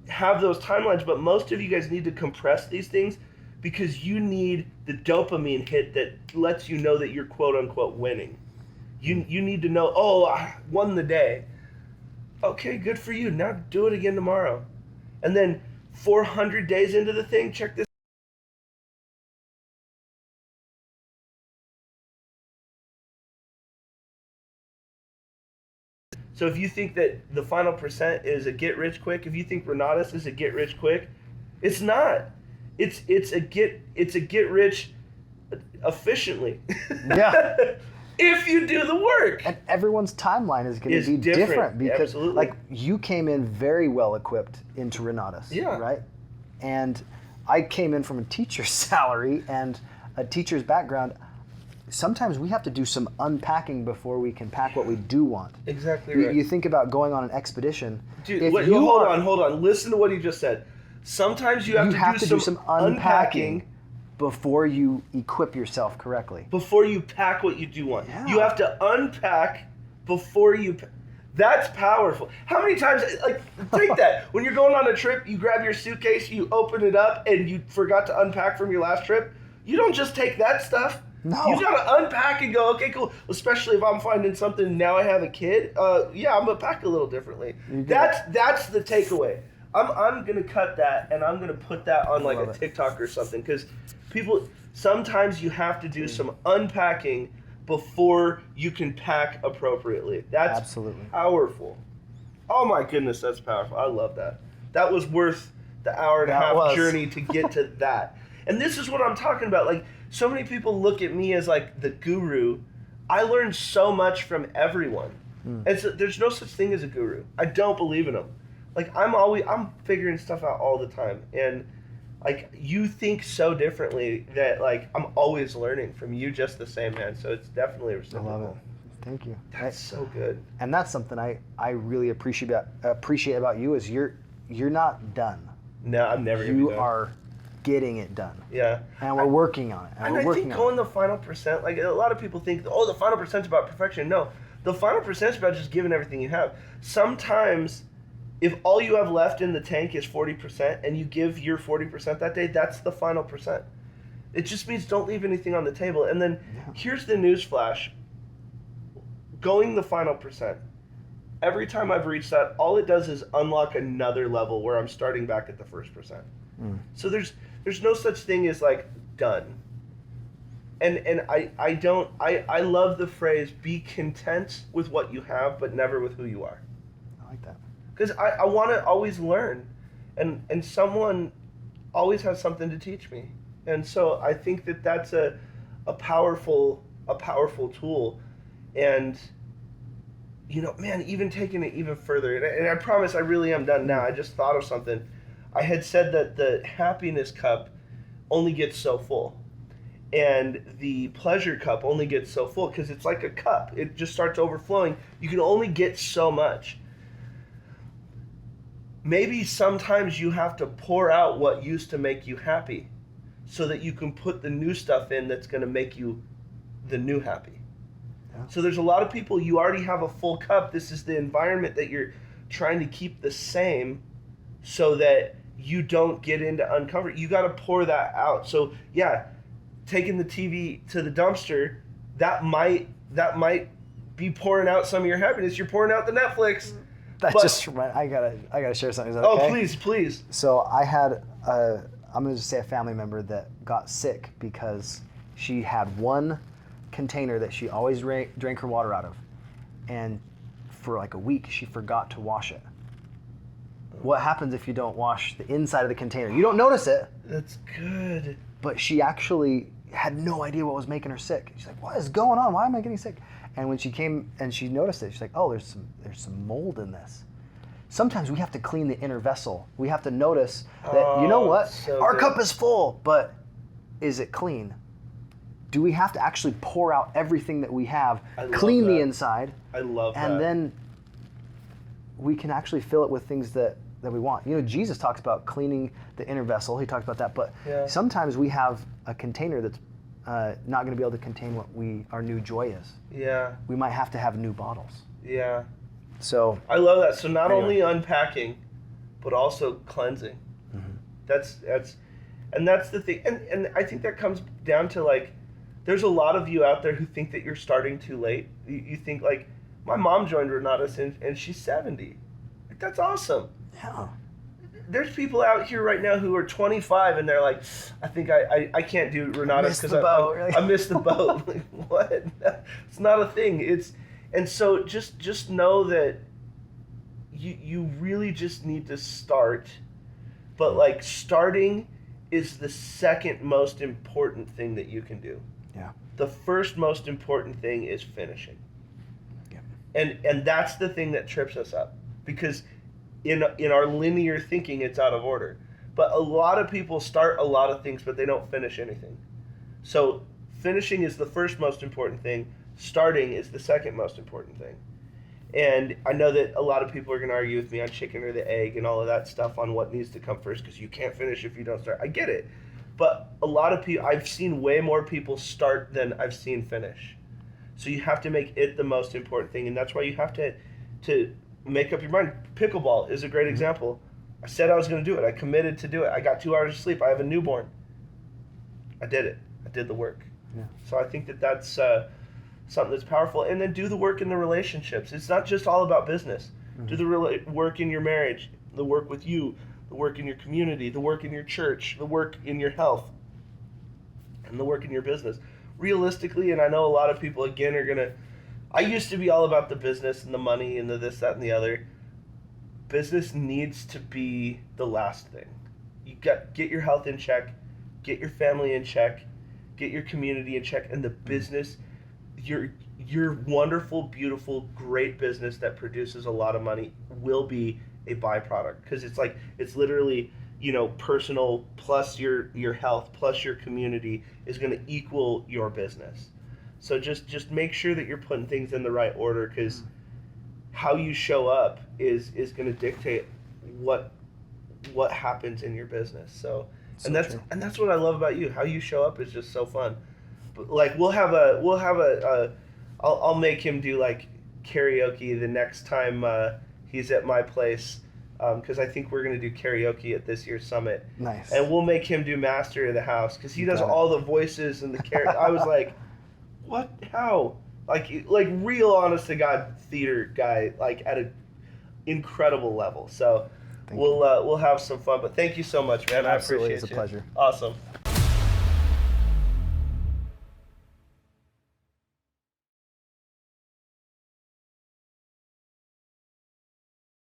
have those timelines, but most of you guys need to compress these things because you need the dopamine hit that lets you know that you're quote-unquote winning. You need to know, oh, I won the day. Okay, good for you. Now do it again tomorrow. And then 400 days into the thing, check this. So if you think that the final percent is a get rich quick, if you think Renatus is a get rich quick, it's not. It's a get rich efficiently. Yeah. If you do the work. And everyone's timeline is going to be different because absolutely. Like, you came in very well equipped into Renatus, yeah. Right? And I came in from a teacher's salary and a teacher's background. Sometimes we have to do some unpacking before we can pack what we do want. Exactly right. You think about going on an expedition. Dude, hold on. Listen to what he just said. Sometimes you have to do some unpacking before you equip yourself correctly. Before you pack what you do want. Yeah. You have to unpack before you... That's powerful. How many times... Like, take that. When you're going on a trip, you grab your suitcase, you open it up, and you forgot to unpack from your last trip. You don't just take that stuff. No. You got to unpack and go, okay, cool. Especially if I'm finding something, now I have a kid. Yeah, I'm going to pack a little differently. That's the takeaway. I'm going to cut that, and I'm going to put that on like a TikTok or something. Because people, sometimes you have to do some unpacking before you can pack appropriately. That's absolutely powerful. Oh my goodness, that's powerful. I love that. That was worth the hour and a half journey to get to that. And this is what I'm talking about. Like, so many people look at me as like the guru. I learned so much from everyone. And so there's no such thing as a guru. I don't believe in them. Like, I'm figuring stuff out all the time. And like you think so differently that like I'm always learning from you just the same, man. So it's definitely reciprocal. I love it. Thank you. That's so good. And that's something I really appreciate about you is you're not done. No, I'm never gonna be You done. are getting it done. Yeah. And we're working on it. And I think going the final percent, like a lot of people think, oh, the final percent's about perfection. No, the final percent's about just giving everything you have. Sometimes, if all you have left in the tank is 40% and you give your 40% that day, that's the final percent. It just means don't leave anything on the table. And then here's the news flash. Going the final percent, every time I've reached that, all it does is unlock another level where I'm starting back at the first percent. So there's no such thing as like done. And I love the phrase, be content with what you have, but never with who you are. I like that. Because I want to always learn, and someone always has something to teach me. And so I think that that's a powerful tool. And, you know, man, even taking it even further, and I promise I really am done now. I just thought of something. I had said that the happiness cup only gets so full. And the pleasure cup only gets so full because it's like a cup. It just starts overflowing. You can only get so much. Maybe sometimes you have to pour out what used to make you happy so that you can put the new stuff in that's going to make you the new happy. Yeah. So there's a lot of people, you already have a full cup. This is the environment that you're trying to keep the same so that you don't get into uncomfort. You got to pour that out. So yeah, taking the TV to the dumpster, that might be pouring out some of your happiness. You're pouring out the Netflix. I gotta share something. Is that okay? Oh, please. So I had I'm gonna just say a family member that got sick because she had one container that she always drank her water out of, and for like a week she forgot to wash it. What happens if you don't wash the inside of the container? You don't notice it. That's good. But she actually had no idea what was making her sick. She's like, "What is going on? Why am I getting sick?" And when she came and she noticed it, she's like, "Oh, there's some mold in this." Sometimes we have to clean the inner vessel. We have to notice that, you know what? So our good. cup is full, but is it clean? Do we have to actually pour out everything that we have, clean the inside? I love that. And then we can actually fill it with things that we want. You know, Jesus talks about cleaning the inner vessel. He talks about that, but sometimes we have a container that's not going to be able to contain what our new joy is. Yeah. We might have to have new bottles. Yeah. So I love that. So not only unpacking, but also cleansing. Mm-hmm. That's the thing. And I think that comes down to like, there's a lot of you out there who think that you're starting too late. You think like, my mom joined Renatus and she's 70. Like, that's awesome. Yeah. There's people out here right now who are 25 and they're like, I think I can't do Renatus because I missed the boat. Like, what? It's not a thing. And so just know that you really just need to start. But like starting is the second most important thing that you can do. Yeah. The first most important thing is finishing. Yeah. And that's the thing that trips us up, because in our linear thinking it's out of order. But a lot of people start a lot of things but they don't finish anything. So finishing is the first most important thing. Starting is the second most important thing. And I know that a lot of people are going to argue with me on chicken or the egg and all of that stuff on what needs to come first, because you can't finish if you don't start. I get it. But a lot of people, I've seen way more people start than I've seen finish. So you have to make it the most important thing. And that's why you have to make up your mind. Pickleball is a great example. I said I was going to do it. I committed to do it. I got 2 hours of sleep. I have a newborn. I did it. I did the work. Yeah. So I think that's something that's powerful. And then do the work in the relationships. It's not just all about business. Mm-hmm. Do the work in your marriage, the work with you, the work in your community, the work in your church, the work in your health, and the work in your business. Realistically, and I know a lot of people, again, are going to... I used to be all about the business and the money and the this, that, and the other. Business needs to be the last thing. You get your health in check, get your family in check, get your community in check, and the business, your wonderful, beautiful, great business that produces a lot of money will be a byproduct. Because it's literally personal plus your health plus your community is going to equal your business. So just make sure that you're putting things in the right order, because how you show up is going to dictate what happens in your business. So that's what I love about you. How you show up is just so fun. But like I'll make him do like karaoke the next time he's at my place, because I think we're going to do karaoke at this year's summit. Nice. And we'll make him do Master of the House, because he does all the voices and the character. I was like, what? How? Like real honest to God theater guy, like at an incredible level. So we'll have some fun. But thank you so much, man. Absolutely, I appreciate it's a you. pleasure. Awesome.